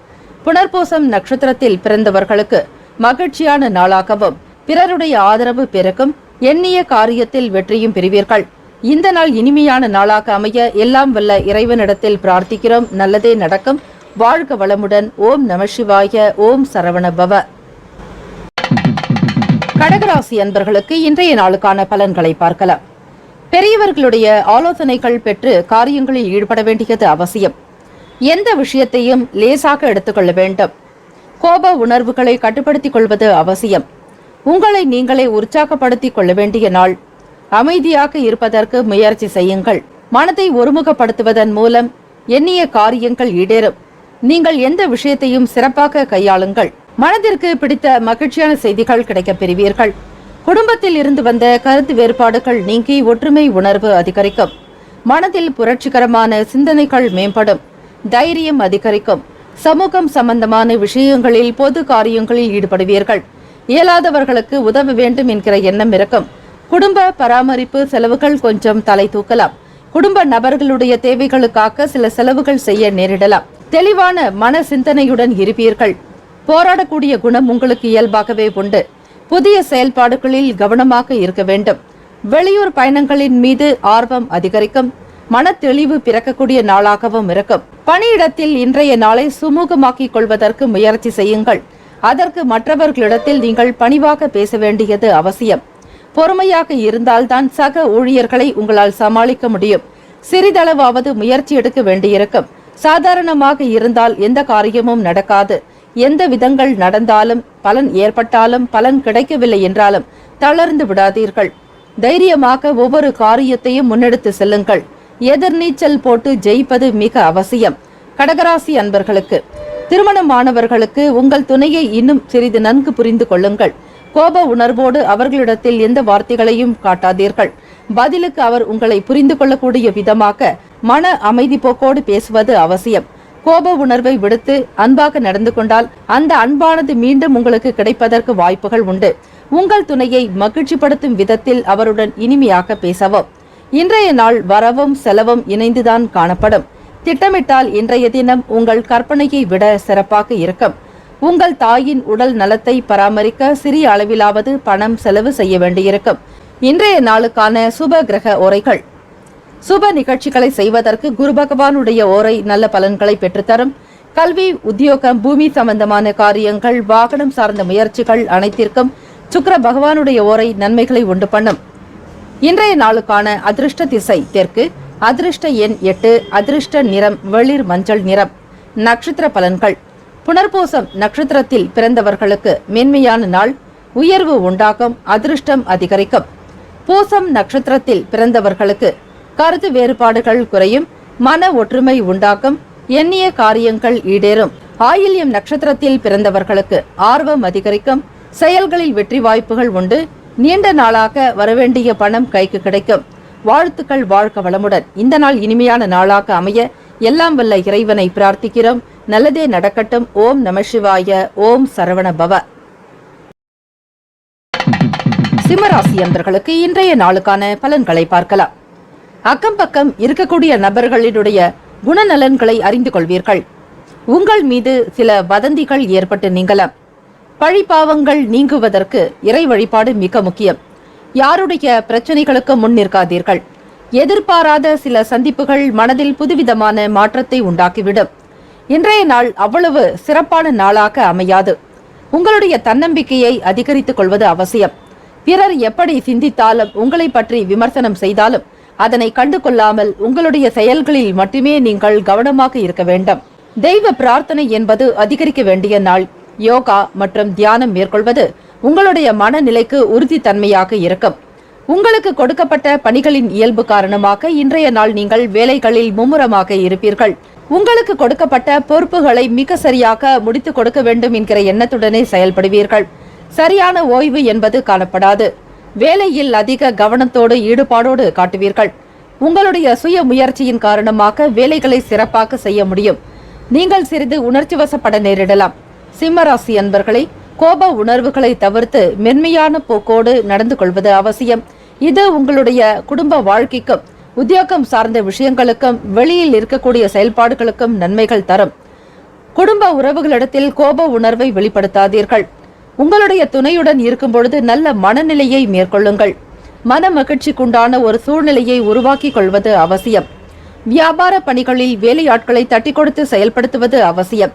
புனர்பூசம் நட்சத்திரத்தில் பிறந்தவர்களுக்கு மகிழ்ச்சியான நாளாகவும் பிறருடைய ஆதரவு பெருக்கும். எண்ணிய காரியத்தில் வெற்றியும் பெறுவீர்கள். இந்த நாள் இனிமையான நாளாக அமைய எல்லாம் வல்ல இறைவனிடத்தில் பிரார்த்திக்கிறோம். நல்லதே நடக்கும். வாழ்க வளமுடன். ஓம் நம சிவாய. ஓம் சரவணபவ. கடகராசி அன்பர்களுக்கு இன்றைய நாளுக்கான பலன்களை பார்க்கலாம். பெரியவர்களுடைய ஆலோசனைகள் பெற்று காரியங்களில் ஈடுபட வேண்டியது அவசியம். எந்த விஷயத்தையும் லேசாக எடுத்துக்கொள்ள வேண்டும். கோப உணர்வுகளை கட்டுப்படுத்திக் கொள்வது அவசியம். உங்களை நீங்களே உற்சாகப்படுத்திக் கொள்ள வேண்டிய நாள். அமைதியாக இருப்பதற்கு முயற்சி செய்யுங்கள். மனதை ஒருமுகப்படுத்துவதன் மூலம் எண்ணிய காரியங்கள் ஈடேறும். நீங்கள் எந்த விஷயத்தையும் சிறப்பாக கையாளுங்கள். மனதிற்கு பிடித்த மகிழ்ச்சியான செய்திகள் கிடைக்கப் பெறுவீர்கள். குடும்பத்தில் இருந்து வந்த கருத்து வேறுபாடுகள் நீங்கி ஒற்றுமை உணர்வு அதிகரிக்கும். மனதில் புரட்சிகரமான சிந்தனைகள் மேம்படும். தைரியம் அதிகரிக்கும். சமூகம் சம்பந்தமான விஷயங்களில், பொது காரியங்களில் ஈடுபடுவீர்கள். இயலாதவர்களுக்கு உதவ வேண்டும் என்கிற எண்ணம் இருக்கும். குடும்ப பராமரிப்பு செலவுகள் கொஞ்சம் தலை தூக்கலாம். குடும்ப நபர்களுடைய தேவைகளுக்காக சில செலவுகள் செய்ய நேரிடலாம். தெளிவான மன சிந்தனையுடன் இருப்பீர்கள். போராடக்கூடிய குணம் உங்களுக்கு இயல்பாகவே உண்டு. புதிய செயல்பாடுகளில் கவனமாக இருக்க வேண்டும். வெளியூர் பயணங்களின் மீது ஆர்வம் அதிகரிக்கும். மன தெளிவு பிறக்கக்கூடிய நாளாகவும் இருக்கும். பணியிடத்தில் இன்றைய நாளை சுமூகமாக்கிக் கொள்வதற்கு முயற்சி செய்யுங்கள். அதற்கு மற்றவர்களிடத்தில் நீங்கள் பணிவாக பேச வேண்டியது அவசியம். பொறுமையாக இருந்தால்தான் சக ஊழியர்களை உங்களால் சமாளிக்க முடியும். சிறிதளவாவது முயற்சி எடுக்க வேண்டியிருக்கும். சாதாரணமாக இருந்தால் எந்த காரியமும் நடக்காது. எந்த விதங்கள் நடந்தாலும், பலன் ஏற்பட்டாலும், பலன் கிடைக்கவில்லை என்றாலும் தளர்ந்து விடாதீர்கள். தைரியமாக ஒவ்வொரு காரியத்தையும் முன்னெடுத்து செல்லுங்கள். எதிர்நீச்சல் போட்டு ஜெயிப்பது மிக அவசியம். கடகராசி அன்பர்களுக்கு திருமணமானவர்களுக்கு உங்கள் துணையை இன்னும் சிறிது நன்கு புரிந்து கொள்ளுங்கள். கோப உணர்வோடு அவர்களிடத்தில் எந்த வார்த்தைகளையும் காட்டாதீர்கள். பதிலுக்கு அவர் உங்களை புரிந்து கொள்ளக்கூடிய விதமாக மன அமைதி போக்கோடு பேசுவது அவசியம். கோப உணர்வை விடுத்து அன்பாக நடந்து கொண்டால் அந்த அன்பானது மீண்டும் உங்களுக்கு கிடைப்பதற்கு வாய்ப்புகள் உண்டு. உங்கள் துணையை மகிழ்ச்சிப்படுத்தும் விதத்தில் அவருடன் இனிமையாக பேசவும். இன்றைய நாள் வரவும் செலவும் இணைந்துதான் காணப்படும். திட்டமிட்டால் இன்றைய தினம் உங்கள் கற்பனையை விட சிறப்பாக இருக்கும். உங்கள் தாயின் உடல் நலத்தை பராமரிக்க சிறிய அளவிலாவது பணம் செலவு செய்ய வேண்டியிருக்கும். இன்றைய நாளுக்கான சுப கிரக ஓரைகள். சுப நிகழ்ச்சிகளை செய்வதற்கு குரு பகவானுடைய ஓரை நல்ல பலன்களை பெற்றுத்தரும். கல்வி, உத்தியோகம், பூமி சம்பந்தமான காரியங்கள், வாகனம் சார்ந்த முயற்சிகள் அனைத்திற்கும் சுக்கிர பகவானுடைய ஓரை நன்மைகளை உண்டு பண்ணும். இன்றைய நாளுக்கான அதிர்ஷ்ட திசை தெற்கு, அதிர்ஷ்ட எண் 8, அதிர்ஷ்ட நிறம் வெளிர் மஞ்சள் நிறம். நட்சத்திர பலன்கள். புனர்பூசம் நட்சத்திரத்தில் பிறந்தவர்களுக்கு மேன்மையான நாள், உயர்வு உண்டாகும், அதிர்ஷ்டம் அதிகரிக்கும். பூசம் நட்சத்திரத்தில் பிறந்தவர்களுக்கு கருத்து வேறுபாடுகள் குறையும், மன ஒற்றுமை உண்டாகும், எண்ணிய காரியங்கள் ஈடேறும். ஆயில்யம் நட்சத்திரத்தில் பிறந்தவர்களுக்கு ஆர்வம் அதிகரிக்கும், செயல்களில் வெற்றி வாய்ப்புகள் உண்டு, நீண்ட நாளாக வரவேண்டிய பணம் கைக்கு கிடைக்கும். வாழ்த்துக்கள், வாழ்க வளமுடன். இந்த நாள் இனிமையான நாளாக அமைய எல்லாம் வல்ல இறைவனை பிரார்த்திக்கிறோம். நல்லதே நடக்கட்டும். ஓம் நம சிவாய. ஓம் சரவண பவ. சிம்மராசி அன்பர்களுக்கு இன்றைய நாளுக்கான பலன்களை பார்க்கலாம். அக்கம் பக்கம் இருக்கக்கூடிய நபர்களினுடைய குணநலன்களை அறிந்து கொள்வீர்கள். உங்கள் மீது சில வதந்திகள் ஏற்பட்டு நீங்கலாம். பழிபாவங்கள் நீங்குவதற்கு இறை வழிபாடு மிக முக்கியம். யாருடைய பிரச்சனைகளுக்கு முன் நிற்காதீர்கள். எதிர்பாராத சில சந்திப்புகள் மனதில் புதுவிதமான மாற்றத்தை உண்டாக்கிவிடும். இன்றைய நாள் அவ்வளவு சிறப்பான நாளாக அமையாது. உங்களுடைய தன்னம்பிக்கையை அதிகரித்துக் கொள்வது அவசியம். பிறர் எப்படி சிந்தித்தாலும், உங்களை பற்றி விமர்சனம் செய்தாலும் அதனை கண்டு கொள்ளாமல் உங்களுடைய செயல்களில் மட்டுமே நீங்கள் கவனமாக இருக்க வேண்டும். தெய்வ பிரார்த்தனை என்பது அதிகரிக்க வேண்டிய நாள். யோகா மற்றும் தியானம் மேற்கொள்வது உங்களுடைய மனநிலைக்கு உறுதித்தன்மையாக இருக்கும். உங்களுக்கு கொடுக்கப்பட்ட பணிகளின் இயல்பு காரணமாக இன்றைய நாள் நீங்கள் வேலைகளில் மும்முரமாக இருப்பீர்கள். உங்களுக்கு கொடுக்கப்பட்ட பொறுப்புகளை மிக சரியாக முடித்துக் கொடுக்க வேண்டும் என்கிற எண்ணத்துடனே செயல்படுவீர்கள். சரியான ஓய்வு என்பது காணப்படாது. வேலையில் அதிக கவனத்தோடு ஈடுபாடோடு காட்டுவீர்கள். உங்களுடைய சுய முயற்சியின் காரணமாக வேலைகளை சிறப்பாக செய்ய முடியும். நீங்கள் சிறிது உணர்ச்சி வசப்பட நேரிடலாம். சிம்மராசி அன்பர்களை கோப உணர்வுகளை தவிர்த்து மென்மையான போக்கோடு நடந்து கொள்வது அவசியம். இது உங்களுடைய குடும்ப வாழ்க்கைக்கும் உத்தியோகம் சார்ந்த விஷயங்களுக்கும் வெளியில் இருக்கக்கூடிய செயல்பாடுகளுக்கும் நன்மைகள் தரும். குடும்ப உறவுகளிடத்தில் கோப உணர்வை வெளிப்படுத்தாதீர்கள். உங்களுடைய துணையுடன் இருக்கும் பொழுது நல்ல மனநிலையை மேற்கொள்ளுங்கள். மன மகிழ்ச்சிக்குண்டான ஒரு சூழ்நிலையை உருவாக்கி கொள்வது அவசியம். வியாபார பணிகளில் வேலையாட்களை தட்டி கொடுத்து செயல்படுத்துவது அவசியம்.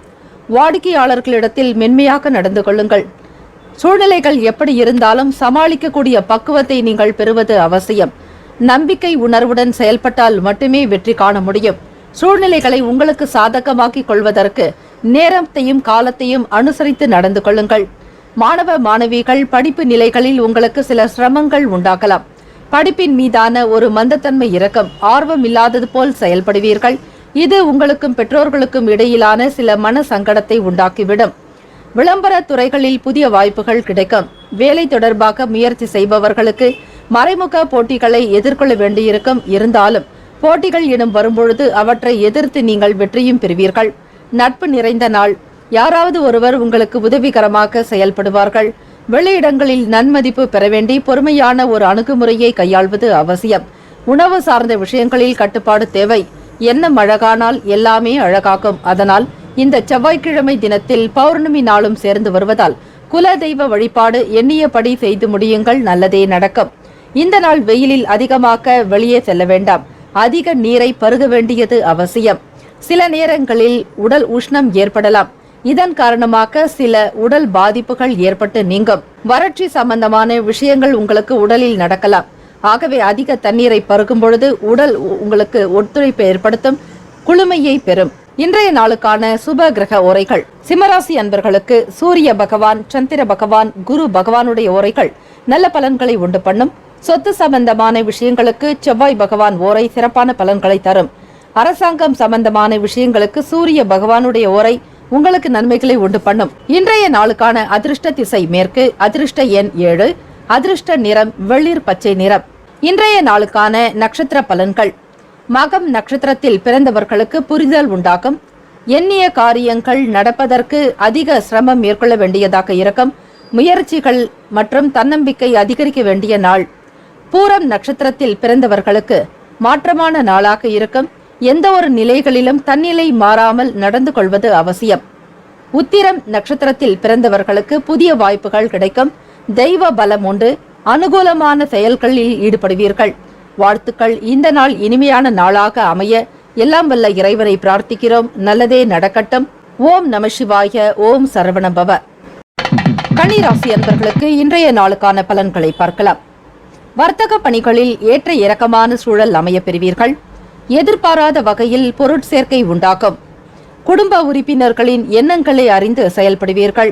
வாடிக்கையாளர்களிடத்தில் மென்மையாக நடந்து கொள்ளுங்கள். சூழ்நிலைகள் எப்படி இருந்தாலும் சமாளிக்கக்கூடிய பக்குவத்தை நீங்கள் பெறுவது அவசியம். நம்பிக்கை உணர்வுடன் செயல்பட்டால் மட்டுமே வெற்றி காண முடியும். சூழ்நிலைகளை உங்களுக்கு சாதகமாக்கிக் கொள்வதற்கு நேரத்தையும் காலத்தையும் அனுசரித்து நடந்து கொள்ளுங்கள். மாணவ மாணவிகள் படிப்பு நிலைகளில் உங்களுக்கு சில சிரமங்கள் உண்டாகலாம். படிப்பின் மீதான ஒரு மந்தத்தன்மை இருக்கும். ஆர்வம் இல்லாதது போல் செயல்படுவீர்கள். இது உங்களுக்கும் பெற்றோர்களுக்கும் இடையிலான சில மன சங்கடத்தை உண்டாக்கிவிடும். விளம்பர துறைகளில் புதிய வாய்ப்புகள் கிடைக்கும். வேலை தொடர்பாக முயற்சி செய்பவர்களுக்கு மறைமுக போட்டிகளை எதிர்கொள்ள வேண்டியிருக்கும். இருந்தாலும் போட்டிகள் எனும் வரும்பொழுது அவற்றை எதிர்த்து நீங்கள் வெற்றியும் பெறுவீர்கள். நட்பு நிறைந்த நாள். யாராவது ஒருவர் உங்களுக்கு உதவிகரமாக செயல்படுவார்கள். வெளியிடங்களில் நன்மதிப்பு பெற வேண்டி பொறுமையான ஒரு அணுகுமுறையை கையாள்வது அவசியம். உணவு சார்ந்த விஷயங்களில் கட்டுப்பாடு தேவை. எண்ணம் அழகானால் எல்லாமே அழகாகும். அதனால் இந்த செவ்வாய்க்கிழமை தினத்தில் பௌர்ணமி நாளும் சேர்ந்து வருவதால் குல தெய்வ வழிபாடு எண்ணியபடி செய்து முடியுங்கள். நல்லதே நடக்கும். இந்த நாள் வெயிலில் அதிகமாக வெளியே செல்ல வேண்டாம். அதிக நீரை பருக வேண்டியது அவசியம். சில நேரங்களில் உடல் உஷ்ணம் ஏற்படலாம். இதன் காரணமாக சில உடல் பாதிப்புகள் ஏற்பட்டு நீங்கும். வறட்சி சம்பந்தமான விஷயங்கள் உங்களுக்கு உடலில் நடக்கலாம். ஆகவே அதிக தண்ணீரை பருகும் பொழுது உடல் உங்களுக்கு ஒத்துழைப்பு ஏற்படுத்தும், குளுமையை பெறும். இன்றைய நாளுக்கான சுப கிரக ஓரைகள். சிம்மராசி அன்பர்களுக்கு சூரிய பகவான், சந்திர பகவான், குரு பகவானுடைய ஓரைகள் நல்ல பலன்களை உண்டு பண்ணும். சொத்து சம்பந்தமான விஷயங்களுக்கு செவ்வாய் பகவான் ஓரை சிறப்பான பலன்களை தரும். அரசாங்கம் சம்பந்தமான விஷயங்களுக்கு சூரிய பகவானுடைய ஓரை உங்களுக்கு நன்மைகளை உண்டு பண்ணும். இன்றைய நாளுக்கான அதிர்ஷ்ட திசை மேற்கு, அதிர்ஷ்ட எண் 7, அதிர்ஷ்ட நிறம் வெளிர் பச்சை நிறம். இன்றைய நாளுக்கான நட்சத்திர பலன்கள். மகம் நட்சத்திரத்தில் பிறந்தவர்களுக்கு புரிதல் உண்டாகும். எண்ணிய காரியங்கள் நடப்பதற்கு அதிக சிரமம் மேற்கொள்ள வேண்டியதாக இருக்கும். முயற்சிகள் மற்றும் தன்னம்பிக்கை அதிகரிக்க வேண்டிய நாள். பூரம் நட்சத்திரத்தில் பிறந்தவர்களுக்கு மாற்றமான நாளாக இருக்கும். எந்த ஒரு நிலைகளிலும் தன்னிலை மாறாமல் நடந்து கொள்வது அவசியம். உத்திரம் நட்சத்திரத்தில் பிறந்தவர்களுக்கு புதிய வாய்ப்புகள் கிடைக்கும். தெய்வ பலம் உண்டு. அனுகூலமான செயல்களில் ஈடுபடுவீர்கள். வாழ்த்துக்கள். இந்த நாள் இனிமையான நாளாக அமைய எல்லாம் வல்ல இறைவனை பிரார்த்திக்கிறோம். நல்லதே நடக்கட்டும். ஓம் நம சிவாய. ஓம் சரவணபவ. கன்னி ராசி அன்பர்களுக்கு இன்றைய நாளுக்கான பலன்களை பார்க்கலாம். வர்த்தக பணிகளில் ஏற்ற இறக்கமான சூழல் அமைய பெறுவீர்கள். எதிர்பாராத வகையில் பொருட்சேர்க்கை உண்டாகும். குடும்ப உறுப்பினர்களின் எண்ணங்களை அறிந்து செயல்படுவீர்கள்.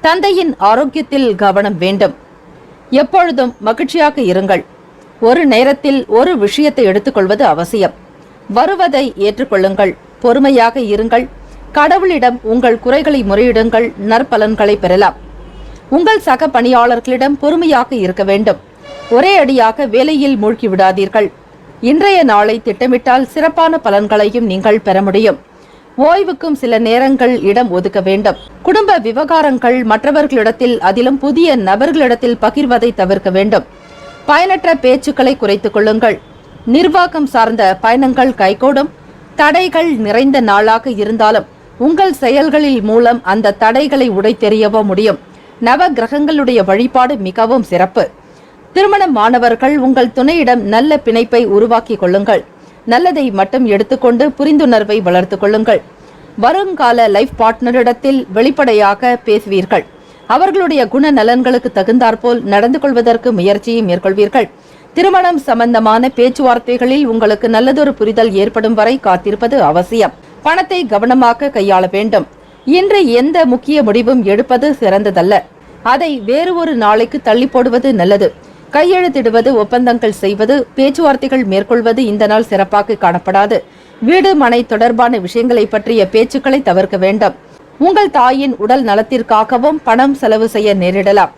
தந்தையின் ஆரோக்கியத்தில் கவனம் வேண்டும். எப்பொழுதும் மகிழ்ச்சியாக இருங்கள். ஒரு நேரத்தில் ஒரு விஷயத்தை எடுத்துக்கொள்வது அவசியம். வருவதை ஏற்றுக்கொள்ளுங்கள். பொறுமையாக இருங்கள். கடவுளிடம் உங்கள் குறைகளை முறையிடுங்கள். நற்பலன்களை பெறலாம். உங்கள் சக பணியாளர்களிடம் பொறுமையாக இருக்க வேண்டும். ஒரே அடியாக வேலையில் மூழ்கி விடாதீர்கள். இன்றைய நாளை திட்டமிட்டால் சிறப்பான பலன்களையும் நீங்கள் பெற முடியும். ஓய்வுக்கும் சில நேரங்கள் இடம் ஒதுக்க வேண்டும். குடும்ப விவகாரங்கள் மற்றவர்களிடத்தில், அதிலும் புதிய நபர்களிடத்தில் பகிர்வதை தவிர்க்க வேண்டும். பயனற்ற பேச்சுக்களை குறைத்துக் கொள்ளுங்கள். நிர்வாகம் சார்ந்த பயணங்கள் கைகூடும். தடைகள் நிறைந்த நாளாக இருந்தாலும் உங்கள் செயல்களில் மூலம் அந்த தடைகளை உடைத்தெறியவோ முடியும். நவ கிரகங்களுடைய வழிபாடு மிகவும் சிறப்பு. திருமணமானவர்கள் உங்கள் துணையிடம் நல்ல பிணைப்பை உருவாக்கிக் கொள்ளுங்கள். நல்லதை மட்டும் எடுத்துக்கொண்டு புரிந்துணர்வை வளர்த்துக் கொள்ளுங்கள். வருங்கால லைஃப் பார்ட்னரிடத்தில் வெளிப்படையாக பேசுவீர்கள். அவர்களுடைய குண நலன்களுக்கு தகுந்தாற்போல் நடந்து கொள்வதற்கு முயற்சியை மேற்கொள்வீர்கள். திருமணம் சம்பந்தமான பேச்சுவார்த்தைகளில் உங்களுக்கு நல்லதொரு புரிதல் ஏற்படும் வரை காத்திருப்பது அவசியம். பணத்தை கவனமாக கையாள வேண்டும். இன்று எந்த முக்கிய முடிவும் எடுப்பது சிறந்ததல்ல. அதை வேறு ஒரு நாளைக்கு தள்ளி போடுவது நல்லது. கையெழுத்திடுவது, ஒப்பந்தங்கள் செய்வது, பேச்சுவார்த்தைகள் மேற்கொள்வது இந்த நாள் சிறப்பாக காணப்படாது. வீடு மனை தொடர்பான விஷயங்களை பற்றிய பேச்சுக்களை தவிர்க்க வேண்டும். உங்கள் தாயின் உடல் நலத்திற்காகவும் பணம் செலவு செய்ய நேரிடலாம்.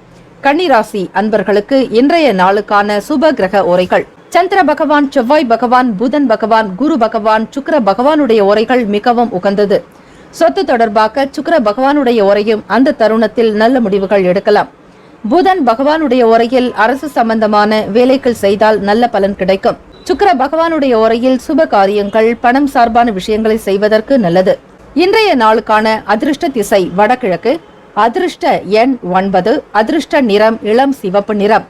கன்னிராசி அன்பர்களுக்கு இன்றைய நாளுக்கான சுப கிரக ஓரைகள். சந்திர பகவான், செவ்வாய் பகவான், புதன் பகவான், குரு பகவான், சுக்கிர பகவானுடைய ஓரைகள் மிகவும் உகந்தது. சொத்து தொடர்பாக சுக்கிர பகவானுடைய ஓரையும் அந்த தருணத்தில் நல்ல முடிவுகள் எடுக்கலாம். புதன் பகவானுடைய ஓரையில் அரசு சம்பந்தமான வேலைகள் செய்தால் நல்ல பலன் கிடைக்கும். சுக்கிர பகவானுடைய ஓரையில் சுப காரியங்கள், பணம் சார்பான விஷயங்களை செய்வதற்கு நல்லது. இன்றைய நாளுக்கான அதிர்ஷ்ட திசை வடகிழக்கு. அதிர்ஷ்ட எண் 9, அதிர்ஷ்ட நிறம் இளம் சிவப்பு நிறம்.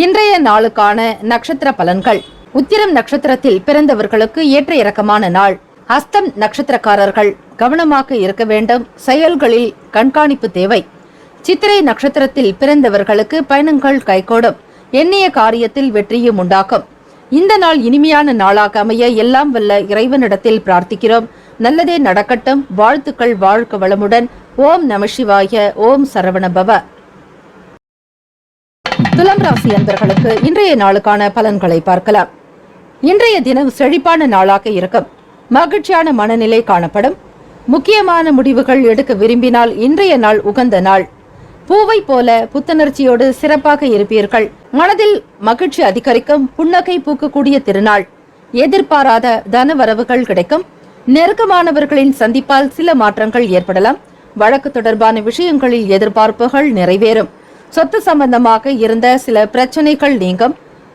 இன்றைய நாளுக்கான நட்சத்திர பலன்கள். உத்திரம் நட்சத்திரத்தில் பிறந்தவர்களுக்கு ஏற்ற இறக்கமான நாள். ஹஸ்தம் நட்சத்திரக்காரர்கள் கவனமாக இருக்க வேண்டும். செயல்களில் கண்காணிப்பு தேவை. சித்திரை நட்சத்திரத்தில் பிறந்தவர்களுக்கு பயணங்கள் கைகூடும். எண்ணிய காரியத்தில் வெற்றியும் உண்டாகும். இந்த நாள் இனிமையான நாளாக அமைய எல்லாம் வல்ல இறைவனிடத்தில் பிரார்த்திக்கிறோம். நல்லதே நடக்கட்டும். வாழ்த்துக்கள். வாழ்க வளமுடன். ஓம் நம சிவாய. ஓம் சரவணபவ. துலாம் ராசி அன்பர்களுக்கு இன்றைய நாளுக்கான பலன்களை பார்க்கலாம். இன்றைய தினம் செழிப்பான நாளாக இருக்கும். மகிழ்ச்சியான மனநிலை காணப்படும். முக்கியமான முடிவுகள் எடுக்க விரும்பினால் இன்றைய நாள் உகந்த நாள். பூவை போல புத்துணர்ச்சியோடு சிறப்பாக இருப்பீர்கள். மனதில் மகிழ்ச்சி அதிகரிக்கும். புன்னகை பூக்கக்கூடிய திருநாள். எதிர்பாராத தன வரவுகள் கிடைக்கும். நெருக்கமானவர்களின் சந்திப்பால் சில மாற்றங்கள் ஏற்படலாம். வழக்கு தொடர்பான விஷயங்களில் எதிர்பார்ப்புகள் நிறைவேறும். சொத்து சம்பந்தமாக இருந்த சில பிரச்சனைகள் நீங்கும்.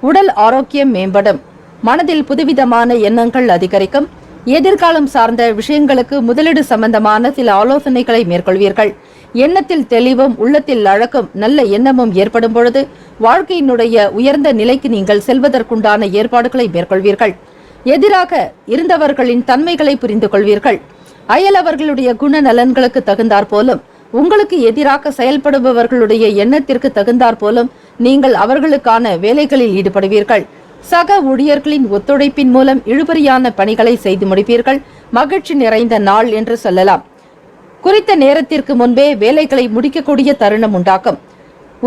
உடல் ஆரோக்கியம் மேம்படும். மனதில் புதுவிதமான எண்ணங்கள் அதிகரிக்கும். எதிர்காலம் சார்ந்த விஷயங்களுக்கு முதலீடு சம்பந்தமான சில ஆலோசனைகளை மேற்கொள்வீர்கள். எண்ணத்தில் தெளிவும் உள்ளத்தில் அழகும் நல்ல எண்ணமும் ஏற்படும் பொழுது வாழ்க்கையினுடைய உயர்ந்த நிலைக்கு நீங்கள் செல்வதற்குண்டான ஏற்பாடுகளை மேற்கொள்வீர்கள். எதிராக இருந்தவர்களின் தன்மைகளை புரிந்து கொள்வீர்கள். அயலவர்களுடைய குண நலன்களுக்கு தகுந்தாற் போலும் உங்களுக்கு எதிராக செயல்படுபவர்களுடைய எண்ணத்திற்கு தகுந்தாற் போலும் நீங்கள் அவர்களுக்கான வேலைகளில் ஈடுபடுவீர்கள். சக ஊழியர்களின் ஒத்துழைப்பின் மூலம் இழுபறியான பணிகளை செய்து முடிப்பீர்கள். மகிழ்ச்சி நிறைந்த நாள் என்று சொல்லலாம். குறித்த நேரத்திற்கு முன்பே வேலைகளை முடிக்கக்கூடிய தருணம் உண்டாகும்.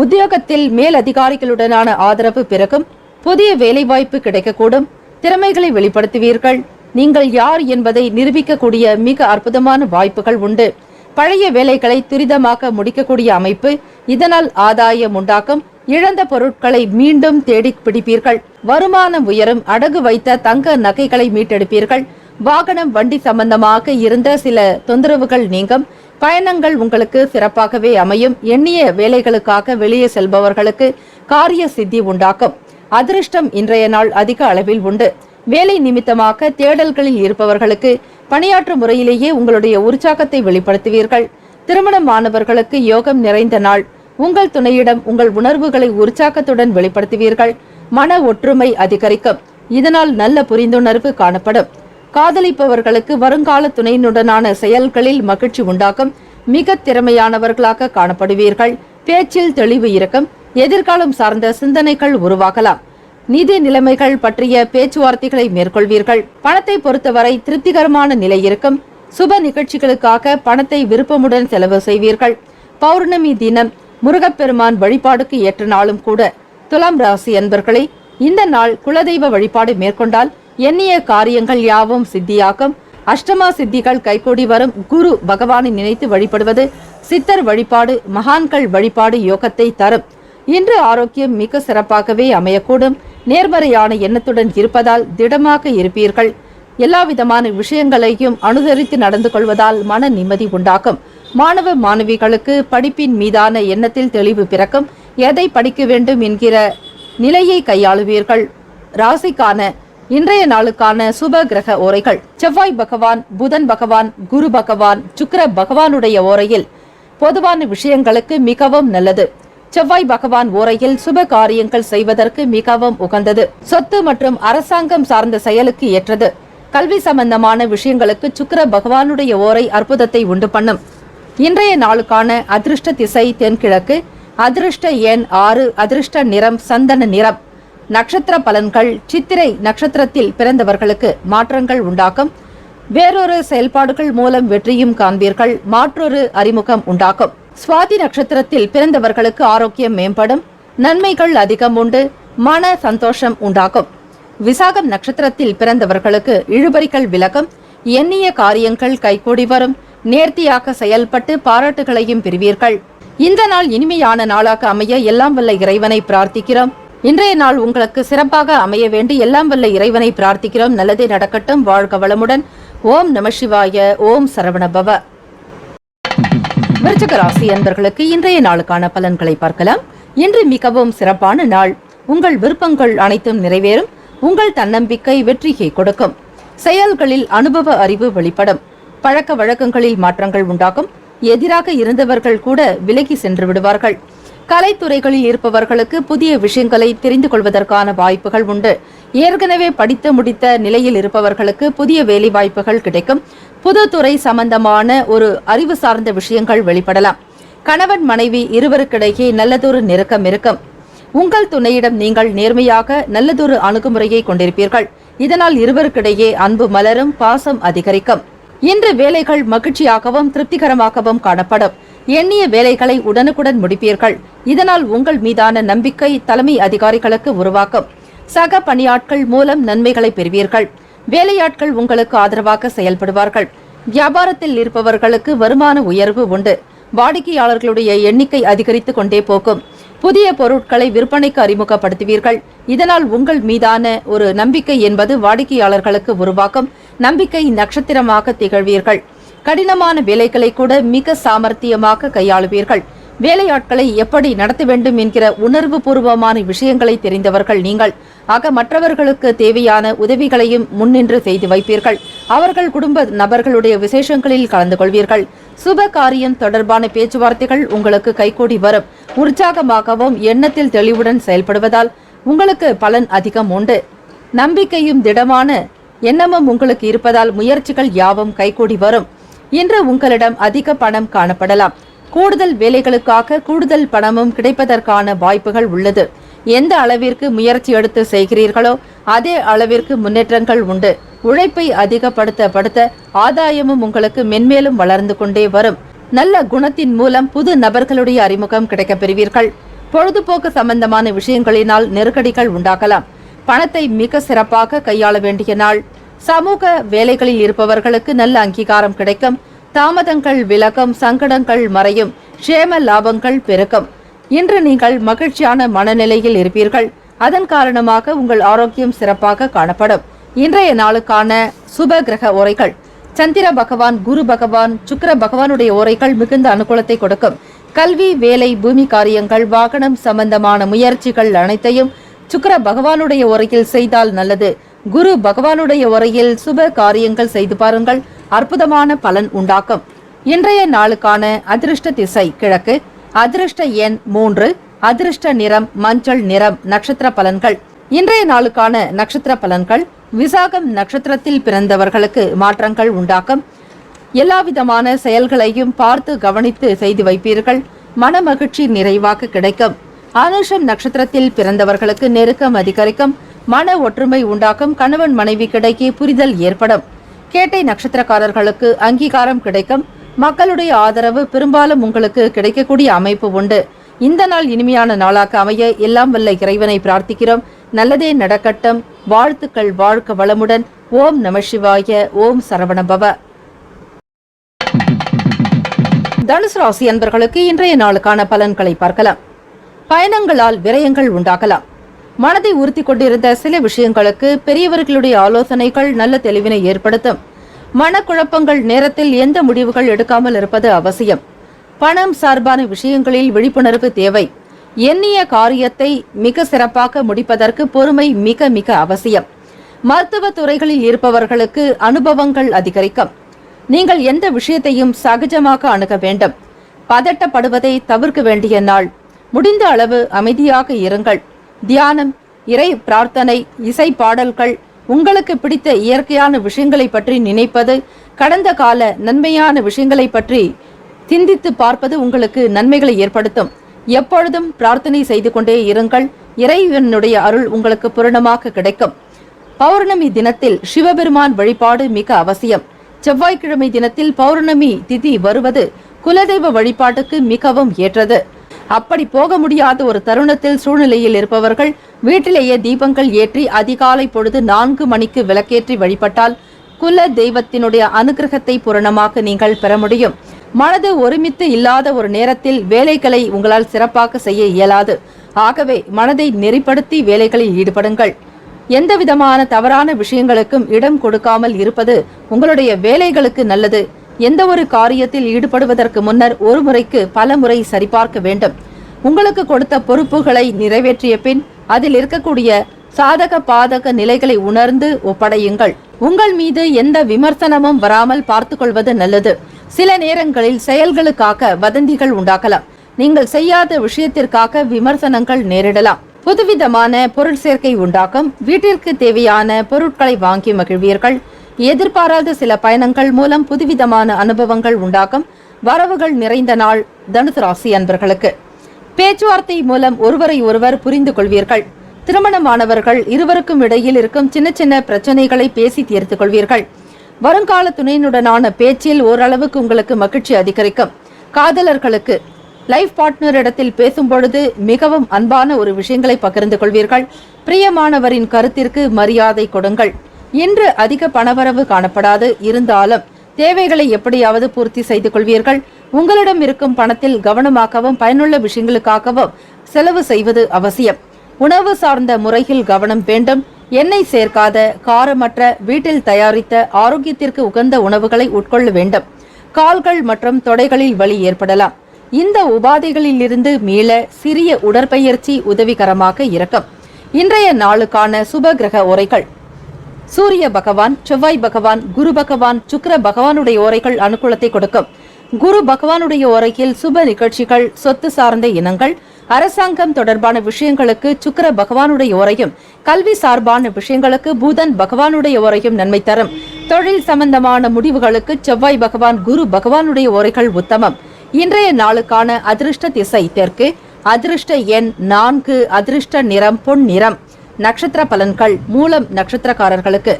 உத்தியோகத்தில் மேல் அதிகாரிகளுடனான ஆதரவு பிறகும் புதிய வேலைவாய்ப்பு கிடைக்கக்கூடும். திறமைகளை வெளிப்படுத்துவீர்கள். நீங்கள் யார் என்பதை நிரூபிக்கக்கூடிய மிக அற்புதமான வாய்ப்புகள் உண்டு. பழைய வேலைகளை துரிதமாக முடிக்கக்கூடிய அமைப்பு. இதனால் ஆதாயம் உண்டாக்கும். இழந்த பொருட்களை மீண்டும் தேடி பிடிப்பீர்கள். வருமானம் உயரும். அடகு வைத்த தங்க நகைகளை மீட்டெடுப்பீர்கள். வாகனம் வண்டி சம்பந்தமாக இருந்த சில தொந்தரவுகள் நீங்கும். பயணங்கள் உங்களுக்கு சிறப்பாகவே அமையும். எண்ணிய வேலைகளுக்காக வெளியே செல்பவர்களுக்கு காரிய சித்தி உண்டாக்கும். அதிர்ஷ்டம் இன்றைய நாள் அதிக அளவில் உண்டு. வேலை நிமித்தமாக தேடல்களில் இருப்பவர்களுக்கு பணியாற்றும் முறையிலேயே உங்களுடைய உற்சாகத்தை வெளிப்படுத்துவீர்கள். திருமணமானவர்களுக்கு யோகம் நிறைந்த நாள். உங்கள் துணையிடம் உங்கள் உணர்வுகளை உற்சாகத்துடன் வெளிப்படுத்துவீர்கள். மன ஒற்றுமை அதிகரிக்கும். இதனால் நல்ல புரிந்துணர்வு காணப்படும். காதலிப்பவர்களுக்கு வருங்கால துணையினுடனான செயல்களில் மகிழ்ச்சி உண்டாக்கும். மிக திறமையானவர்களாக காணப்படுவீர்கள். பேச்சில் தெளிவு இருக்கும். எதிர்காலம் சார்ந்த சிந்தனைகள் உருவாகலாம். நிதி நிலைமைகள் பற்றிய பேச்சுவார்த்தைகளை மேற்கொள்வீர்கள். பணத்தை பொறுத்தவரை திருப்திகரமான நிலை இருக்கும். சுப நிகழ்ச்சிகளுக்காக பணத்தை விருப்பமுடன் செலவு செய்வீர்கள். பௌர்ணமி தினம் முருகப்பெருமான் வழிபாடுக்கு ஏற்ற நாளும் கூட. துலாம் ராசி அன்பர்களே, இந்த நாள் குலதெய்வ வழிபாடு மேற்கொண்டால் எண்ணிய காரியங்கள் யாவும் சித்தியாக்கும். அஷ்டமா சித்திகள் கைகூடி வரும். குரு பகவானை நினைத்து வழிபடுவது, சித்தர் வழிபாடு, மகான்கள் வழிபாடு யோகத்தை தரும். இன்று ஆரோக்கியம் மிக சிறப்பாகவே அமையக்கூடும். நேர்மறையான எண்ணத்துடன் இருப்பதால் திடமாக இருப்பீர்கள். எல்லாவிதமான விஷயங்களையும் அனுசரித்து நடந்து கொள்வதால் மன நிம்மதி உண்டாகும். மாணவ மாணவிகளுக்கு படிப்பின் மீதான எண்ணத்தில் தெளிவு பிறக்கும். எதை படிக்க வேண்டும் என்கிற நிலையை கையாளுவீர்கள். ராசிக்கான இன்றைய நாளுக்கான சுப கிரக ஓரைகள். செவ்வாய் பகவான், புதன் பகவான், குரு பகவான், சுக்கிர பகவானுடைய ஓரையில் பொதுவான விஷயங்களுக்கு மிகவும் நல்லது. செவ்வாய் பகவான் ஓரையில் சுப காரியங்கள் செய்வதற்கு மிகவும் உகந்தது. சொத்து மற்றும் அரசாங்கம் சார்ந்த செயலுக்கு ஏற்றது. கல்வி சம்பந்தமான விஷயங்களுக்கு சுக்கிர பகவானுடைய ஓரை அற்புதத்தை உண்டு பண்ணும். இன்றைய நாளுக்கான அதிர்ஷ்ட திசை தென்கிழக்கு. அதிர்ஷ்ட எண் 6. அதிர்ஷ்ட நிறம் சந்தன நிறம். நட்சத்திர பலன்கள். சித்திரை நட்சத்திரத்தில் பிறந்தவர்களுக்கு மாற்றங்கள் உண்டாக்கும். வேறொரு செயல்பாடுகள் மூலம் வெற்றியும் காண்பீர்கள். மாற்றொரு அறிமுகம் உண்டாக்கும். சுவாதி நட்சத்திரத்தில் பிறந்தவர்களுக்கு ஆரோக்கியம் மேம்படும். நன்மைகள் அதிகம் உண்டு. மன சந்தோஷம் உண்டாகும். விசாகம் நட்சத்திரத்தில் பிறந்தவர்களுக்கு இழுபறிகள் விலகும். எண்ணிய காரியங்கள் கைகூடி வரும். நேர்த்தியாக செயல்பட்டு பாராட்டுகளையும் பெறுவீர்கள். இந்த நாள் இனிமையான நாளாக அமைய எல்லாம் வல்ல இறைவனை பிரார்த்திக்கிறோம். இன்றைய நாள் உங்களுக்கு சிறப்பாக அமைய வேண்டி எல்லாம் வல்ல இறைவனை பிரார்த்திக்கிறோம். நல்லதே நடக்கட்டும். வாழ்க வளமுடன். ஓம் நம சிவாய. ஓம் சரவணபவ. விருச்சிக ராசி அன்பர்களுக்கு இன்றைய நாளுக்கான பலன்களை பார்க்கலாம். இன்று மிகவும் சிறப்பான நாள். உங்கள் விருப்பங்கள் அனைத்தும் நிறைவேறும். உங்கள் தன்னம்பிக்கை வெற்றியை கொடுக்கும். செயல்களில் அனுபவ அறிவு வெளிப்படும். பழக்க வழக்கங்களில் மாற்றங்கள் உண்டாகும். எதிராக இருந்தவர்கள் கூட விலகி சென்று விடுவார்கள். கலைத்துறைகளில் இருப்பவர்களுக்கு புதிய விஷயங்களை தெரிந்து கொள்வதற்கான வாய்ப்புகள் உண்டு. ஏற்கனவே படித்து முடித்த நிலையில் இருப்பவர்களுக்கு புதிய வேலை வாய்ப்புகள் கிடைக்கும். புது துறை சம்பந்தமான ஒரு அறிவு சார்ந்த விஷயங்கள் வெளிப்படலாம். கணவன் மனைவி இருவருக்கிடையே நல்லதொரு நெருக்கம் இருக்கும். உங்கள் துணையிடம் நீங்கள் நேர்மையாக நல்லதொரு அணுகுமுறையை கொண்டிருப்பீர்கள். இதனால் இருவருக்கிடையே அன்பு மலரும். பாசம் அதிகரிக்கும். இன்று வேலைகள் மகிழ்ச்சியாகவும் திருப்திகரமாகவும் காணப்படும். எண்ணிய வேலைகளை உடனுக்குடன் முடிப்பீர்கள். இதனால் உங்கள் மீதான நம்பிக்கை தலைமை அதிகாரிகளுக்கு உருவாக்கும். சக பணியாட்கள் மூலம் நன்மைகளை பெறுவீர்கள். வேலையாட்கள் உங்களுக்கு ஆதரவாக செயல்படுவார்கள். வியாபாரத்தில் இருப்பவர்களுக்கு வருமான உயர்வு உண்டு. வாடிக்கையாளர்களுடைய எண்ணிக்கை அதிகரித்துக் கொண்டே போகும். புதிய பொருட்களை விற்பனைக்கு அறிமுகப்படுத்துவீர்கள். இதனால் உங்கள் மீதான ஒரு நம்பிக்கை என்பது வாடிக்கையாளர்களுக்கு உருவாக்கும். நம்பிக்கை நட்சத்திரமாக திகழ்வீர்கள். கடினமான வேலைகளை கூட மிக சாமர்த்தியமாக கையாளுவீர்கள். வேலையாட்களை எப்படி நடத்த வேண்டும் என்கிற உணர்வு பூர்வமான விஷயங்களை தெரிந்தவர்கள் நீங்கள். ஆக மற்றவர்களுக்கு தேவையான உதவிகளையும் முன்னின்று செய்து வைப்பீர்கள். அவர்கள் குடும்ப நபர்களுடைய விசேஷங்களில் கலந்து கொள்வீர்கள். சுப காரியம் தொடர்பான பேச்சுவார்த்தைகள் உங்களுக்கு கைகூடி வரும். உற்சாகமாகவும் எண்ணத்தில் தெளிவுடன் செயல்படுவதால் உங்களுக்கு பலன் அதிகம் உண்டு. நம்பிக்கையும் திடமான எண்ணமும் உங்களுக்கு இருப்பதால் முயற்சிகள் யாவும் கைகூடி வரும். இன்று உங்களிடம் அதிக பணம் காணப்படலாம். கூடுதல் வேலைகளுக்காக கூடுதல் பணமும் கிடைப்பதற்கான வாய்ப்புகள் உள்ளது. எந்த அளவிற்கு முயற்சி எடுத்து செய்கிறீர்களோ அதே அளவிற்கு முன்னேற்றங்கள் உண்டு. உழைப்பை அதிகப்படுத்த ஆதாயமும் உங்களுக்கு மென்மேலும் வளர்ந்து கொண்டே வரும். நல்ல குணத்தின் மூலம் புது நபர்களுடைய அறிமுகம் கிடைக்கப் பெறுவீர்கள். பொழுதுபோக்கு சம்பந்தமான விஷயங்களினால் நெருக்கடிகள் உண்டாகலாம். பணத்தை மிக சிறப்பாக கையாள வேண்டிய நாள். சமூக வேலைகளில் இருப்பவர்களுக்கு நல்ல அங்கீகாரம் கிடைக்கும். தாமதங்கள் விலகும், சங்கடங்கள் மறையும், க்ஷேம லாபங்கள் பெருக்கும். இன்று நீங்கள் மகிழ்ச்சியான மனநிலையில் இருப்பீர்கள். அதன் காரணமாக உங்கள் ஆரோக்கியம் சிறப்பாக காணப்படும். இன்றைய நாளுக்கான சுப கிரக உரைகள். சந்திர பகவான், குரு பகவான், சுக்கிர பகவானுடைய உரைகள் மிகுந்த அனுகூலத்தை கொடுக்கும். கல்வி, வேலை, பூமி காரியங்கள், வாகனம் சம்பந்தமான முயற்சிகள் அனைத்தையும் சுக்கிர பகவானுடைய உரையில் செய்தால் நல்லது. குரு பகவானுடைய உரையில் சுப காரியங்கள் செய்து பாருங்கள், அற்புதமான பலன் உண்டாக்கும். இன்றைய நாளுக்கான அதிர்ஷ்ட திசை கிழக்கு. அதிர்ஷ்ட எண் 3. அதிர்ஷ்ட நிறம் மஞ்சள் நிறம். நட்சத்திர பலன்கள். இன்றைய நாளுக்கான நட்சத்திர பலன்கள். விசாகம் நட்சத்திரத்தில் பிறந்தவர்களுக்கு மாற்றங்கள் உண்டாக்கும். எல்லாவிதமான செயல்களையும் பார்த்து கவனித்து செய்து வைப்பீர்கள். மன மகிழ்ச்சி நிறைவாக கிடைக்கும். அனுஷம் நட்சத்திரத்தில் பிறந்தவர்களுக்கு நெருக்கம் அதிகரிக்கும். மன ஒற்றுமை உண்டாக்கும். கணவன் மனைவிக்கிடையே புரிதல் ஏற்படும். கேட்டை நட்சத்திரக்காரர்களுக்கு அங்கீகாரம் கிடைக்கும். மக்களுடைய ஆதரவு பெரும்பாலும் உங்களுக்கு கிடைக்கக்கூடிய அமைப்பு உண்டு. இந்த நாள் இனிமையான நாளாக அமைய எல்லாம் வல்ல இறைவனை பிரார்த்திக்கிறோம். நல்லதே நடக்கட்டும். வாழ்த்துக்கள். வாழ்க வளமுடன். ஓம் நம சிவாய. ஓம் சரவணபவ. தனுசு ராசி அன்பர்களுக்கு இன்றைய நாளுக்கான பலன்களை பார்க்கலாம். பயணங்களால் விரயங்கள் உண்டாகலாம். மனதை உறுத்தி கொண்டிருந்த சில விஷயங்களுக்கு பெரியவர்களுடைய ஆலோசனைகள் நல்ல தெளிவினை ஏற்படுத்தும். மனக்குழப்பங்கள் நேரத்தில் எந்த முடிவுகள் எடுக்காமல் இருப்பது அவசியம். பணம் சார்பான விஷயங்களில் விழிப்புணர்வு தேவை. எண்ணிய காரியத்தை மிக சிறப்பாக முடிப்பதற்கு பொறுமை மிக மிக அவசியம். மருத்துவ துறைகளில் இருப்பவர்களுக்கு அனுபவங்கள் அதிகரிக்கும். நீங்கள் எந்த விஷயத்தையும் சகஜமாக அணுக வேண்டும். பதட்டப்படுவதை தவிர்க்க வேண்டிய நாள். முடிந்த அளவு அமைதியாக இருங்கள். தியானம், இறை பிரார்த்தனை, இசை பாடல்கள், உங்களுக்கு பிடித்த இயற்கையான விஷயங்களை பற்றி நினைப்பது, கடந்த கால நன்மையான விஷயங்களை பற்றி சிந்தித்து பார்ப்பது உங்களுக்கு நன்மைகளை ஏற்படுத்தும். எப்பொழுதும் பிரார்த்தனை செய்து கொண்டே இருங்கள். இறைவனுடைய அருள் உங்களுக்கு பூரணமாக கிடைக்கும். பௌர்ணமி தினத்தில் சிவபெருமான் வழிபாடு மிக அவசியம். செவ்வாய்க்கிழமை தினத்தில் பௌர்ணமி திதி வருவது குலதெய்வ வழிபாட்டுக்கு மிகவும் ஏற்றது. அப்படி போக முடியாத ஒரு தருணத்தில் சூழ்நிலையில் இருப்பவர்கள் வீட்டிலேயே தீபங்கள் ஏற்றி அதிகாலை பொழுது 4 மணிக்கு விளக்கேற்றி வழிபட்டால் குல தெய்வத்தினுடைய அனுகிரகத்தை பூரணமாக நீங்கள் பெற முடியும். மனது ஒருமித்து இல்லாத ஒரு நேரத்தில் வேலைகளை உங்களால் சிறப்பாக செய்ய இயலாது. ஆகவே மனதை நெறிப்படுத்தி வேலைகளில் ஈடுபடுங்கள். எந்தவிதமான தவறான விஷயங்களுக்கும் இடம் கொடுக்காமல் இருப்பது உங்களுடைய வேலைகளுக்கு நல்லது. எந்த ஒரு காரியத்தில் ஈடுபடுவதற்கு முன்னர் ஒரு முறைக்கு பல முறை சரிபார்க்க வேண்டும். உங்களுக்கு கொடுத்த பொறுப்புகளை நிறைவேற்றிய பின் அதில் இருக்கக்கூடிய சாதக பாதக நிலைகளை உணர்ந்து ஒப்படையுங்கள். உங்கள் மீது எந்த விமர்சனமும் வராமல் பார்த்து கொள்வது நல்லது. சில நேரங்களில் செயல்களுக்காக வதந்திகள் உண்டாகலாம். நீங்கள் செய்யாத விஷயத்திற்காக விமர்சனங்கள் நேரிடலாம். புதுவிதமான பொருள் சேர்க்கை உண்டாகும். வீட்டிற்கு தேவையான பொருட்களை வாங்கி மகிழ்வீர்கள். எதிர்பாராத சில பயணங்கள் மூலம் புதுவிதமான அனுபவங்கள் உண்டாகும். வரவுகள் நிறைந்த நாள் தனுசு ராசி அன்பர்களுக்கு. பேச்சுவார்த்தை மூலம் ஒருவரை ஒருவர் புரிந்து கொள்வீர்கள். திருமணமானவர்கள் இருவருக்கும் இடையில் இருக்கும் சின்ன சின்ன பிரச்சனைகளை பேசி தீர்த்து கொள்வீர்கள். வருங்கால துணையினுடனான பேச்சில் ஓரளவுக்கு உங்களுக்கு மகிழ்ச்சி அதிகரிக்கும். காதலர்களுக்கு லைஃப் பார்ட்னர் இடத்தில் பேசும் பொழுது மிகவும் அன்பான ஒரு விஷயங்களை பகிர்ந்து கொள்வீர்கள். பிரியமானவரின் கருத்திற்கு மரியாதை கொடுங்கள். இன்று அதிக பணவரவு காணப்படாது. இருந்தாலும் தேவைகளை எப்படியாவது பூர்த்தி செய்து கொள்வீர்கள். உங்களிடம் இருக்கும் பணத்தில் கவனமாகவும் பயனுள்ள விஷயங்களுக்காகவும் செலவு செய்வது அவசியம். உணவு சார்ந்த முறையில் கவனம் வேண்டும். எண்ணெய் சேர்க்காத, காரமற்ற, வீட்டில் தயாரித்த ஆரோக்கியத்திற்கு உகந்த உணவுகளை உட்கொள்ள வேண்டும். கால்கள் மற்றும் தொடைகளில் வலி ஏற்படலாம். இந்த உபாதைகளில் இருந்து மீள சிறிய உடற்பயிற்சி உதவிகரமாக இருக்கும். இன்றைய நாளுக்கான சுப கிரக உரைகள். சூரிய பகவான், செவ்வாய் பகவான், குரு பகவான், சுக்கிர பகவானுடைய உரைகள் அனுகூலத்தை கொடுக்கும். குரு பகவானுடைய உரையில் சுப நிகழ்ச்சிகள், சொத்து சார்ந்த இனங்கள், அரசாங்கம் தொடர்பான விஷயங்களுக்கு சுக்கிர பகவானுடைய உரையும், கல்வி சார்பான விஷயங்களுக்கு புதன் பகவானுடைய உரையும் நன்மை தரும். தொழில் சம்பந்தமான முடிவுகளுக்கு செவ்வாய் பகவான், குரு பகவானுடைய உரைகள் உத்தமம். இன்றைய நாளுக்கான அதிர்ஷ்ட திசை தெற்கு. அதிர்ஷ்ட எண் 4. அதிர்ஷ்ட நிறம் பொன் நிறம். நட்சத்திர பலன்கள். மூலம் நட்சத்திரக்காரர்களுக்கு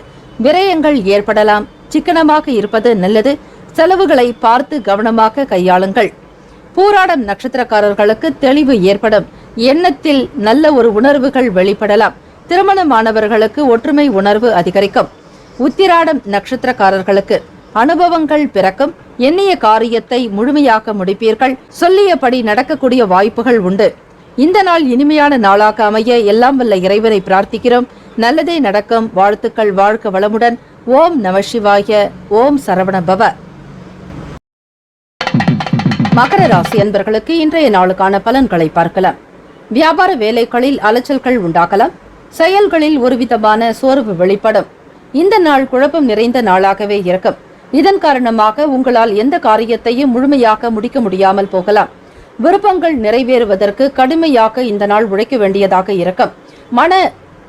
விரயங்கள் ஏற்படலாம். சிக்கனமாக இருப்பது நல்லது. செலவுகளை பார்த்து கவனமாக கையாளுங்கள். பூராடம் நட்சத்திரக்காரர்களுக்கு தெளிவு ஏற்படும். எண்ணத்தில் நல்ல ஒரு உணர்வுகள் வெளிப்படலாம். திருமணமானவர்களுக்கு ஒற்றுமை உணர்வு அதிகரிக்கும். உத்திராடம் நட்சத்திரக்காரர்களுக்கு அனுபவங்கள் பிறக்கும். எண்ணிய காரியத்தை முழுமையாக்க முடிப்பீர்கள். சொல்லியபடி நடக்கக்கூடிய வாய்ப்புகள் உண்டு. இந்த நாள் இனிமையான நாளாக அமைய எல்லாம் வல்ல இறைவனை பிரார்த்திக்கிறோம். நல்லதே நடக்கும். வாழ்த்துக்கள். வாழ்க வளமுடன். ஓம் நம சிவாய. ஓம் சரவண பவ. மகர ராசி அன்பர்களுக்கு இன்றைய நாளுக்கான பலன்களை பார்க்கலாம். வியாபார வேலைகளில் அலைச்சல்கள் உண்டாகலாம். செயல்களில் ஒருவிதமான சோர்வு வெளிப்படும். இந்த நாள் குழப்பம் நிறைந்த நாளாகவே இருக்கும். இதன் காரணமாக உங்களால் எந்த காரியத்தையும் முழுமையாக முடிக்க முடியாமல் போகலாம். விருப்பங்கள் நிறைவேறுவதற்கு கடுமையாக இந்த நாள் உழைக்க வேண்டியதாக இருக்கும். மன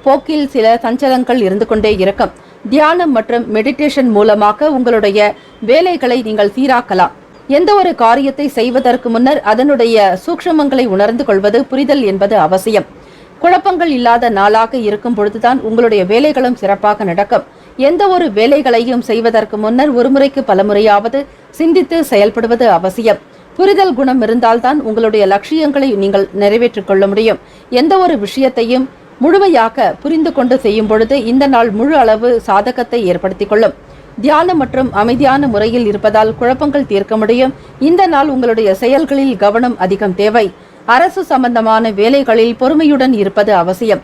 போக்கில் சில சஞ்சலங்கள் இருந்து கொண்டே இருக்கும். தியானம் மற்றும் மெடிடேஷன் மூலமாக உங்களுடைய வேலைகளை நீங்கள் சீராக்கலாம். எந்த ஒரு காரியத்தை செய்வதற்கு முன்னர் அதனுடைய சூக்ஷ்மங்களை உணர்ந்து கொள்வது புரிதல் என்பது அவசியம். குழப்பங்கள் இல்லாத நாளாக இருக்கும் பொழுதுதான் உங்களுடைய வேலைகளும் சிறப்பாக நடக்கும். எந்த ஒரு வேலைகளையும் செய்வதற்கு முன்னர் ஒருமுறைக்கு பலமுறையாவது சிந்தித்து செயல்படுவது அவசியம். புரிதல் குணம் இருந்தால்தான் உங்களுடைய லட்சியங்களை நீங்கள் நிறைவேற்றிக் கொள்ள முடியும். எந்த ஒரு விஷயத்தையும் முழுமையாக புரிந்து கொண்டு செய்யும் பொழுது இந்த நாள் முழு அளவு சாதகத்தை ஏற்படுத்திக் கொள்ளும். தியானம் மற்றும் அமைதியான முறையில் இருப்பதால் குழப்பங்கள் தீர்க்க முடியும். இந்த நாள் உங்களுடைய செயல்களில் கவனம் அதிகம் தேவை. அரசு சம்பந்தமான வேலைகளில் பொறுமையுடன் இருப்பது அவசியம்.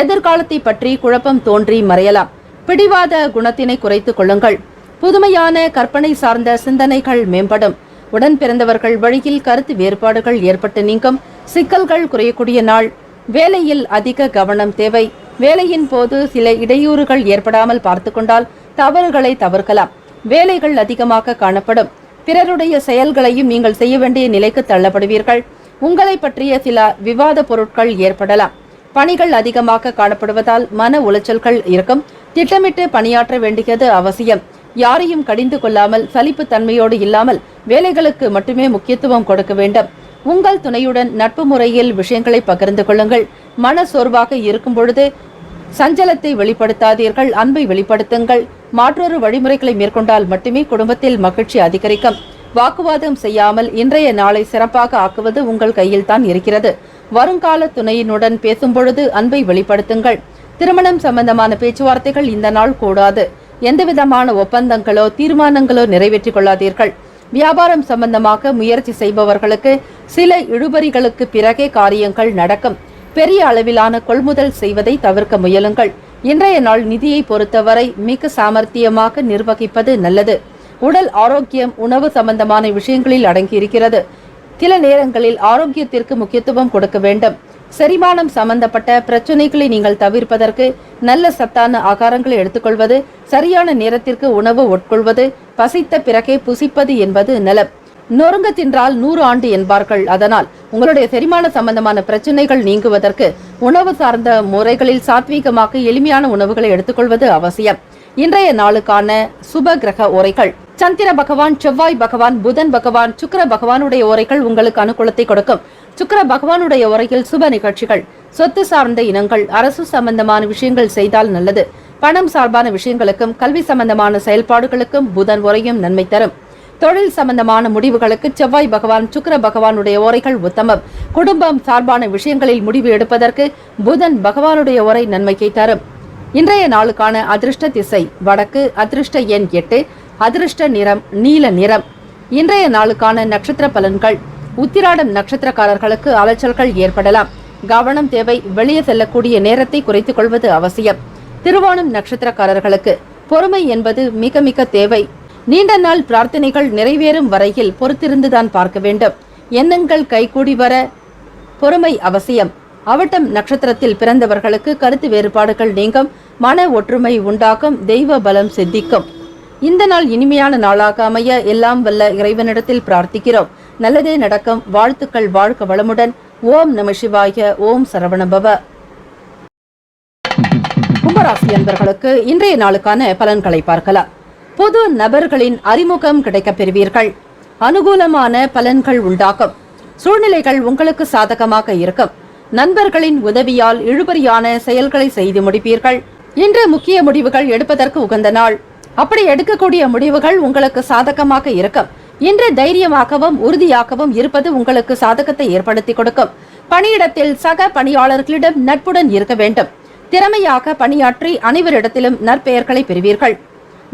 எதிர்காலத்தை பற்றி குழப்பம் தோன்றி மறையலாம். பிடிவாத குணத்தினை குறைத்துக் கொள்ளுங்கள். புதுமையான கற்பனை சார்ந்த சிந்தனைகள் மேம்படும். உடன் பிறந்தவர்கள் வழியில் கருத்து வேறுபாடுகள் ஏற்பட்டு நீங்கும். சிக்கல்கள் குறையக்கூடிய நாள். வேலையில் அதிக கவனம் தேவை. வேலையின் போது சில இடையூறுகள் ஏற்படாமல் பார்த்து கொண்டால் தவறுகளை தவிர்க்கலாம். வேலைகள் அதிகமாக காணப்படும். பிறருடைய செயல்களையும் நீங்கள் செய்ய வேண்டிய நிலைக்கு தள்ளப்படுவீர்கள். உங்களை பற்றிய சில விவாத பொருட்கள் ஏற்படலாம். பணிகள் அதிகமாக காணப்படுவதால் மன உளைச்சல்கள் இருக்கும். திட்டமிட்டு பணியாற்ற வேண்டியது அவசியம். யாரையும் கடிந்து கொள்ளாமல் சலிப்பு தன்மையோடு இல்லாமல் வேலைகளுக்கு மட்டுமே முக்கியத்துவம் கொடுக்க வேண்டும். உங்கள் துணையுடன் நட்பு முறையில் விஷயங்களை பகிர்ந்து கொள்ளுங்கள். மன சோர்வாக இருக்கும் பொழுது சஞ்சலத்தை வெளிப்படுத்தாதீர்கள். அன்பை வெளிப்படுத்துங்கள். மாற்றொரு வழிமுறைகளை மேற்கொண்டால் மட்டுமே குடும்பத்தில் மகிழ்ச்சி அதிகரிக்கும். வாக்குவாதம் செய்யாமல் இன்றைய நாளை சிறப்பாக ஆக்குவது உங்கள் கையில் தான் இருக்கிறது. வருங்கால துணையினுடன் பேசும் பொழுது அன்பை வெளிப்படுத்துங்கள். திருமணம் சம்பந்தமான பேச்சுவார்த்தைகள் இந்த நாள் கூடாது. எந்தவிதமான ஒப்பந்தங்களோ தீர்மானங்களோ நிறைவேற்றிக் கொள்ளாதீர்கள். வியாபாரம் சம்பந்தமாக முயற்சி செய்பவர்களுக்கு சில இழுபறிகளுக்கு பிறகே காரியங்கள் நடக்கும். பெரிய அளவிலான கொள்முதல் செய்வதை தவிர்க்க முயலுங்கள். இன்றைய நாள் நிதியை பொறுத்தவரை மிக சாமர்த்தியமாக நிர்வகிப்பது நல்லது. உடல் ஆரோக்கியம் உணவு சம்பந்தமான விஷயங்களில் அடங்கியிருக்கிறது. சில நேரங்களில் ஆரோக்கியத்திற்கு முக்கியத்துவம் கொடுக்க வேண்டும். செரிமானம் சம்பந்தப்பட்ட பிரச்சனைகளை நீங்கள் தவிர்ப்பதற்கு நல்ல சத்தான ஆகாரங்களை எடுத்துக்கொள்வது, சரியான நேரத்திற்கு உணவு உட்கொள்வது, பசித்த பிறகே புசிப்பது என்பது நலம். நொறுங்க தின்றால் 100 ஆண்டு என்பார்கள். அதனால் உங்களுடைய செரிமான சம்பந்தமான பிரச்சனைகள் நீங்குவதற்கு உணவு சார்ந்த முறைகளில் சாத்வீகமாக எளிமையான உணவுகளை எடுத்துக்கொள்வது அவசியம். இன்றைய நாளுக்கான சுப கிரக ஓரைகள்: சந்திர பகவான், செவ்வாய் பகவான், புதன் பகவான், சுக்கிர பகவானுடைய ஓரைகள் உங்களுக்கு அனுகூலத்தை கொடுக்கும். சுக்கிர பகவானுடைய ஓரையில் சுப நிகழ்ச்சிகள், சொத்து சார்ந்த இனங்கள், அரசு சம்பந்தமான விஷயங்கள் செய்தால் நல்லது. பணம் சார்பான விஷயங்களுக்கும் கல்வி சம்பந்தமான செயல்பாடுகளுக்கும் புதன் ஓரையும் நன்மை தரும். தொழில் சம்பந்தமான முடிவுகளுக்கு செவ்வாய் பகவான், சுக்கிர பகவானுடைய ஓரைகள் உத்தமம். குடும்பம் சார்பான விஷயங்களில் முடிவு எடுப்பதற்கு புதன் பகவானுடைய ஓரை நன்மையை தரும். இன்றைய நாளுக்கான அதிர்ஷ்ட திசை வடக்கு, அதிர்ஷ்ட எண் 8, அதிர்ஷ்ட நிறம் நீல நிறம். இன்றைய நாளுக்கான நட்சத்திர பலன்கள்: உத்திராடம் நட்சத்திரக்காரர்களுக்கு அலைச்சல்கள் ஏற்படலாம். கவனம் தேவை. வெளியே செல்லக்கூடிய நேரத்தை குறைத்துக் கொள்வது அவசியம். திருவோணம் நட்சத்திரக்காரர்களுக்கு பொறுமை என்பது மிக மிக தேவை. நீண்ட நாள் பிரார்த்தனைகள் நிறைவேறும் வரையில் பொறுத்திருந்துதான் பார்க்க வேண்டும். எண்ணங்கள் கைகூடி வர பொறுமை அவசியம். அவட்டம் நட்சத்திரத்தில் பிறந்தவர்களுக்கு கருத்து வேறுபாடுகள் நீங்கும். மன ஒற்றுமை உண்டாகும். தெய்வ பலம் சித்திக்கும். இந்த நாள் இனிமையான நாளாக அமைய எல்லாம் வல்ல இறைவனிடத்தில் பிரார்த்திக்கிறோம். நல்லதே நடக்கும். வாழ்த்துக்கள். வாழ்க வளமுடன். ஓம் நம சிவாய. ஓம் சரவணபவ. கும்பராசி அன்பர்களுக்கு இன்றைய நாளுக்கான பலன்களை பார்க்கலாம். புது நபர்களின் அறிமுகம் கிடைக்கப் பெறுவீர்கள். அனுகூலமான பலன்கள் உண்டாகும். சூழ்நிலைகள் உங்களுக்கு சாதகமாக இருக்கும். நண்பர்களின் உதவியால் இழுபறியான செயல்களை செய்து முடிப்பீர்கள். இன்று முக்கிய முடிவுகள் எடுப்பதற்கு உகந்த நாள். அப்படி எடுக்கக்கூடிய முடிவுகள் உங்களுக்கு சாதகமாக இருக்கும். இன்று தைரியமாகவும் உறுதியாகவும் இருப்பது உங்களுக்கு சாதகத்தை ஏற்படுத்தி கொடுக்கும். பணியிடத்தில் சக பணியாளர்களிடம் நட்புடன் இருக்க வேண்டும். திறமையாக பணியாற்றி அனைவரிடத்திலும் நற்பெயர்களை பெறுவீர்கள்.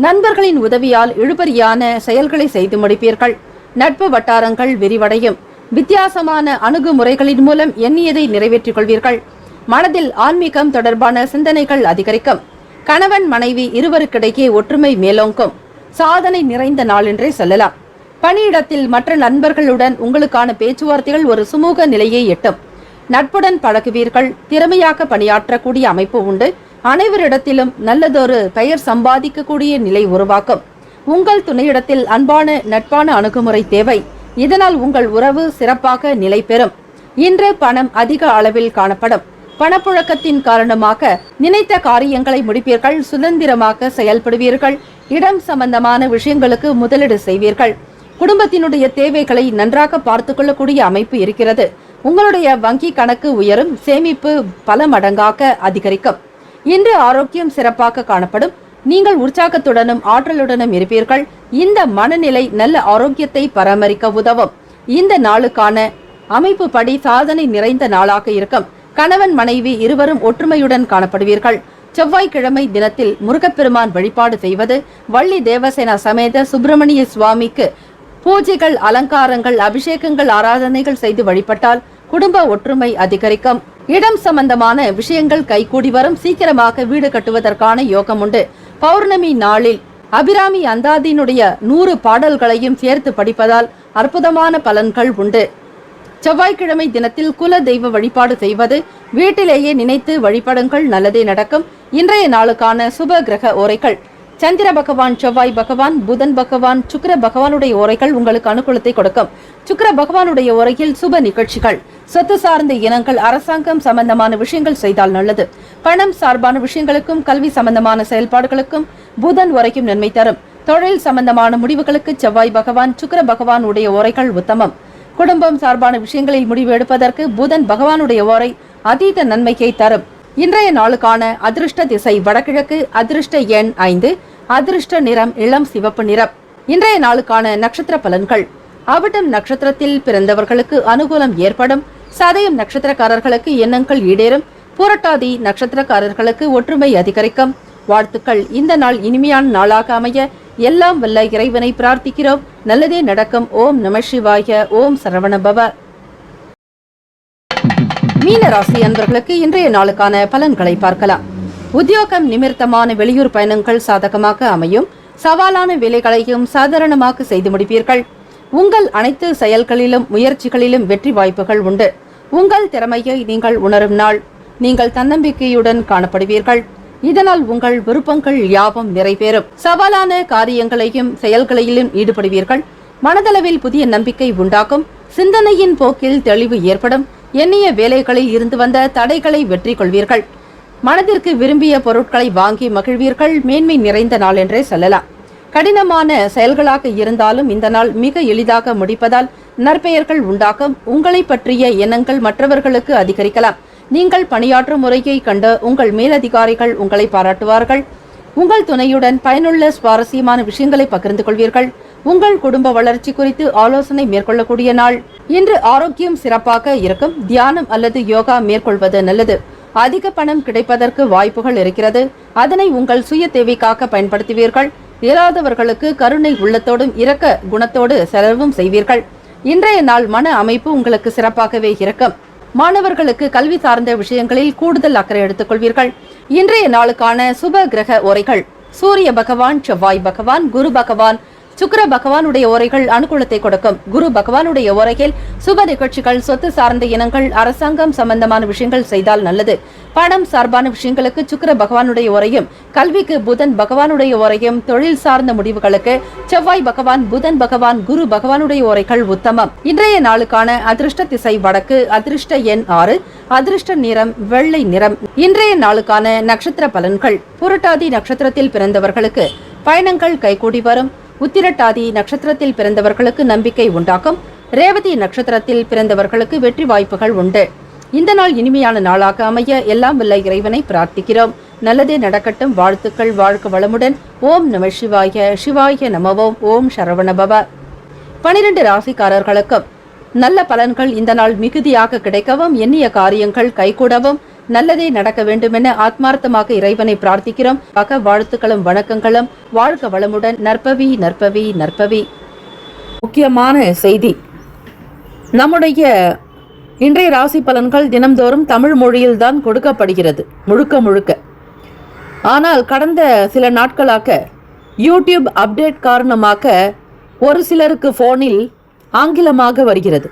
நண்பர்களின் உதவியால் இழுபறியான செயல்களை செய்து முடிப்பீர்கள். நட்பு வட்டாரங்கள் விரிவடையும். வித்தியாசமான அணுகுமுறைகளின் மூலம் எண்ணியதை நிறைவேற்றிக் கொள்வீர்கள். மனதில் ஆன்மீகம் தொடர்பான சிந்தனைகள் அதிகரிக்கும். கணவன் மனைவி இருவருக்கிடையே ஒற்றுமை மேலோங்கும். சாதனை நிறைந்த நாள் என்றே சொல்லலாம். பணியிடத்தில் மற்ற நண்பர்களுடன் உங்களுக்கான பேச்சுவார்த்தைகள் ஒரு சுமூக நிலையை எட்டும். நட்புடன் பழகுவீர்கள். திறமையாக பணியாற்றக்கூடிய அமைப்பு உண்டு. அனைவரிடத்திலும் நல்லதொரு பெயர் சம்பாதிக்கக்கூடிய நிலை உருவாக்கும். உங்கள் துணையிடத்தில் அன்பான நட்பான அணுகுமுறை தேவை. இதனால் உங்கள் உறவு சிறப்பாக நிலை பெறும். இன்று பணம் அதிக அளவில் காணப்படும். பணப்புழக்கத்தின் காரணமாக நினைத்த காரியங்களை முடிப்பீர்கள். சுதந்திரமாக செயல்படுவீர்கள். இடம் சம்பந்தமான விஷயங்களுக்கு முதலீடு செய்வீர்கள். குடும்பத்தினுடைய தேவைகளை நன்றாக பார்த்துக் கொள்ளக்கூடிய அமைப்பு இருக்கிறது. உங்களுடைய வங்கி கணக்கு உயரும். சேமிப்பு பல மடங்காக அதிகரிக்கும். இன்று ஆரோக்கியம் சிறப்பாக காணப்படும். நீங்கள் உற்சாகத்துடனும் ஆற்றலுடனும் இருப்பீர்கள். இந்த மனநிலை நல்ல ஆரோக்கியத்தை பராமரிக்க உதவும். இந்த நாளுக்கான அமைப்பு படி சாதனை நிறைந்த நாளாக இருக்கும். கணவன் மனைவி இருவரும் ஒற்றுமையுடன் காணப்படுவீர்கள். செவ்வாய்க்கிழமை தினத்தில் முருகப்பெருமான் வழிபாடு செய்வது, வள்ளி தேவசேனா சமேத சுப்பிரமணிய சுவாமிக்கு பூஜைகள், அலங்காரங்கள், அபிஷேகங்கள், ஆராதனைகள் செய்து வழிபட்டால் குடும்ப ஒற்றுமை அதிகரிக்கும். இடம் சம்பந்தமான விஷயங்கள் கைகூடி வரும். சீக்கிரமாக வீடு கட்டுவதற்கான யோகம் உண்டு. பௌர்ணமி நாளில் அபிராமி அந்தாதியினுடைய 100 பாடல்களையும் சேர்த்து படிப்பதால் அற்புதமான பலன்கள் உண்டு. செவ்வாய்க்கிழமை தினத்தில் குல தெய்வ வழிபாடு செய்வது, வீட்டிலேயே நினைத்து வழிபடுங்கள், நல்லதே நடக்கும். இன்றைய நாளுக்கான சுப கிரக ஓரைகள்: சந்திர பகவான், செவ்வாய் பகவான், புதன் பகவான், சுக்கிர பகவானுடைய ஓரைகள் உங்களுக்கு அனுகூலத்தை கொடுக்கும். சுக்கிர பகவானுடைய ஓரையில் சுப நிகழ்ச்சிகள், சொத்து சார்ந்த இனங்கள், அரசாங்கம் சம்பந்தமான விஷயங்கள் செய்தால் நல்லது. பணம் சார்பான விஷயங்களுக்கும் கல்வி சம்பந்தமான செயல்பாடுகளுக்கும் புதன் ஓரைக்கும் நன்மை தரும். தொழில் சம்பந்தமான முடிவுகளுக்கு செவ்வாய் பகவான், சுக்கிர பகவான் உடைய ஓரைகள் உத்தமம். குடும்பம் சார்பான விஷயங்களில் முடிவு எடுப்பதற்கு புதன் பகவானுடைய ஓரை அதீத நன்மையை தரும். இன்றைய நாளுக்கான அதிர்ஷ்ட திசை வடகிழக்கு. அதிர்ஷ்ட எண் 5. அதிர்ஷ்ட நிறம் இளம் சிவப்பு நிறம். இன்றைய நாளுக்கான நட்சத்திர பலன்கள்: அவிட்டம் நட்சத்திரத்தில் பிறந்தவர்களுக்கு அனுகூலம் ஏற்படும். சதயம் நட்சத்திரக்காரர்களுக்கு எண்ணங்கள் ஈடேறும். புரட்டாதி நட்சத்திரக்காரர்களுக்கு ஒற்றுமை அதிகரிக்கும். வாழ்த்துக்கள். இந்த நாள் இனிமையான நாளாக அமைய எல்லாம் வல்ல இறைவனை பிரார்த்திக்கிறோம். நல்லதே நடக்கும். ஓம் நம சிவாய. ஓம் சரவணபவ. மீன ராசி அன்பர்களுக்கு இன்றைய நாளுக்கான பலன்களை பார்க்கலாம். உத்தியோகம் நிமித்தமான வெளியூர் பயணங்கள் சாதகமாக அமையும். சவாலான வேலைகளையும் சாதாரணமாக செய்து முடிப்பீர்கள். உங்கள் அனைத்து செயல்களிலும் முயற்சிகளிலும் வெற்றி வாய்ப்புகள் உண்டு. உங்கள் திறமையை நீங்கள் உணரும் நாள். நீங்கள் தன்னம்பிக்கையுடன் காணப்படுவீர்கள். இதனால் உங்கள் விருப்பங்கள் யாவும் நிறைவேறும். சவாலான காரியங்களையும் செயல்களிலும் ஈடுபடுவீர்கள். மனதளவில் புதிய நம்பிக்கை உண்டாகும். சிந்தனையின் போக்கில் தெளிவு ஏற்படும். எண்ணிய வேலைகளில் இருந்து வந்த தடைகளை வெற்றி கொள்வீர்கள். மனதிற்கு விரும்பிய பொருட்களை வாங்கி மகிழ்வீர்கள். மேன்மை நிறைந்த நாள் என்றே சொல்லலாம். கடினமான செயல்களாக இருந்தாலும் இந்த நாள் மிக எளிதாக முடிப்பதால் நற்பெயர்கள் உண்டாகும். உங்களை பற்றிய எண்ணங்கள் மற்றவர்களுக்கு அதிகரிக்கலாம். நீங்கள் பணியாற்றும் முறையை கண்ட உங்கள் மேலதிகாரிகள் உங்களை பாராட்டுவார்கள். உங்கள் துணையுடன் பயனுள்ள சுவாரஸ்யமான விஷயங்களை பகிர்ந்து கொள்வீர்கள். உங்கள் குடும்ப வளர்ச்சி குறித்து ஆலோசனை மேற்கொள்ளக்கூடிய நாள். இன்று ஆரோக்கியம் சிறப்பாக இருக்கும். தியானம் அல்லது யோகா மேற்கொள்வது நல்லது. அதிக பணம் கிடைப்பதற்கு வாய்ப்புகள் இருக்கிறது. அதனை உங்கள் சுய தேவைக்காக பயன்படுத்துவீர்கள். இயலாதவர்களுக்கு கருணை உள்ளத்தோடும் இரக்க குணத்தோடு செலவும் செய்வீர்கள். இன்றைய நாள் மன அமைப்பு உங்களுக்கு சிறப்பாகவே இருக்கும். மாணவர்களுக்கு கல்வி சார்ந்த விஷயங்களில் கூடுதல் அக்கறை எடுத்துக் கொள்வீர்கள். இன்றைய நாளுக்கான சுப கிரக ஓரைகள்: சூரிய பகவான், செவ்வாய் பகவான், குரு பகவான், சுக்கிர பகவானுடைய ஓரைகள் அனுகூலத்தை கொடுக்கும். குரு பகவானுடைய ஓரையில் சுப நிகழ்ச்சிகள், சொத்து சார்ந்த இனங்கள், அரசாங்கம் சம்பந்தமான விஷயங்கள் செய்தால் நல்லது. பணம் சார்பான விஷயங்களுக்கு சுக்கிர பகவானுடைய ஓரையும், கல்விக்கு புதன் பகவானுடைய ஓரையும், தொழில் சார்ந்த முடிவுகளுக்கு செவ்வாய் பகவான், புதன் பகவான், குரு பகவானுடைய ஓரைகள் உத்தமம். இன்றைய நாளுக்கான அதிர்ஷ்ட திசை வடக்கு. அதிர்ஷ்ட எண் 6. அதிர்ஷ்ட நிறம் வெள்ளை நிறம். இன்றைய நாளுக்கான நட்சத்திர பலன்கள்: புரட்டாதி நட்சத்திரத்தில் பிறந்தவர்களுக்கு பயணங்கள் கைகூடி வரும். உத்திரட்டாதி நட்சத்திரத்தில் பிறந்தவர்களுக்கு நம்பிக்கை உண்டாகும். ரேவதி நட்சத்திரத்தில் பிறந்தவர்களுக்கு வெற்றி வாய்ப்புகள் உண்டு. இந்த நாள் இனிமையான நாளாக அமைய எல்லாம் வல்ல இறைவனை பிரார்த்திக்கிறோம். நல்லதே நடக்கட்டும். வாழ்த்துக்கள். வாழ்க வளமுடன். ஓம் நம சிவாய. சிவாய நமவோம். ஓம் சரவணபவ. 12 ராசிக்காரர்களுக்கும் நல்ல பலன்கள் இந்த நாள் மிகுதியாக கிடைக்கவும், எண்ணிய காரியங்கள் கைகூடவும், நல்லதே நடக்க வேண்டுமென ஆத்மார்த்தமாக இறைவனை பிரார்த்திக்கிறோம். வாழ்த்துக்களும் வணக்கங்களும். வாழ்க வளமுடன். நற்பவி நற்பவி நற்பவி. முக்கியமான செய்தி, நம்முடைய இன்றைய ராசி பலன்கள் தினம்தோறும் தமிழ் மொழியில்தான் கொடுக்கப்படுகிறது முழுக்க. ஆனால் கடந்த சில நாட்களாக யூடியூப் அப்டேட் காரணமாக ஒரு சிலருக்கு ஃபோனில் ஆங்கிலமாக வருகிறது.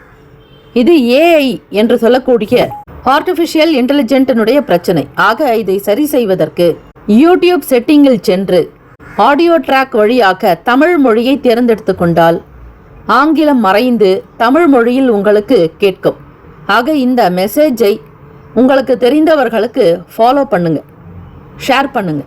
இது ஏஐ என்று சொல்லக்கூடிய ஆர்டிஃபிஷியல் இன்டெலிஜென்ட்டினுடைய பிரச்சனை. ஆக இதை சரி செய்வதற்கு யூடியூப் செட்டிங்கில் சென்று ஆடியோ ட்ராக் வழியாக தமிழ் மொழியை தேர்ந்தெடுத்து கொண்டால் ஆங்கிலம் மறைந்து தமிழ் மொழியில் உங்களுக்கு கேட்கும். ஆக இந்த மெசேஜை உங்களுக்கு தெரிந்தவர்களுக்கு ஃபாலோ பண்ணுங்க, ஷேர் பண்ணுங்க.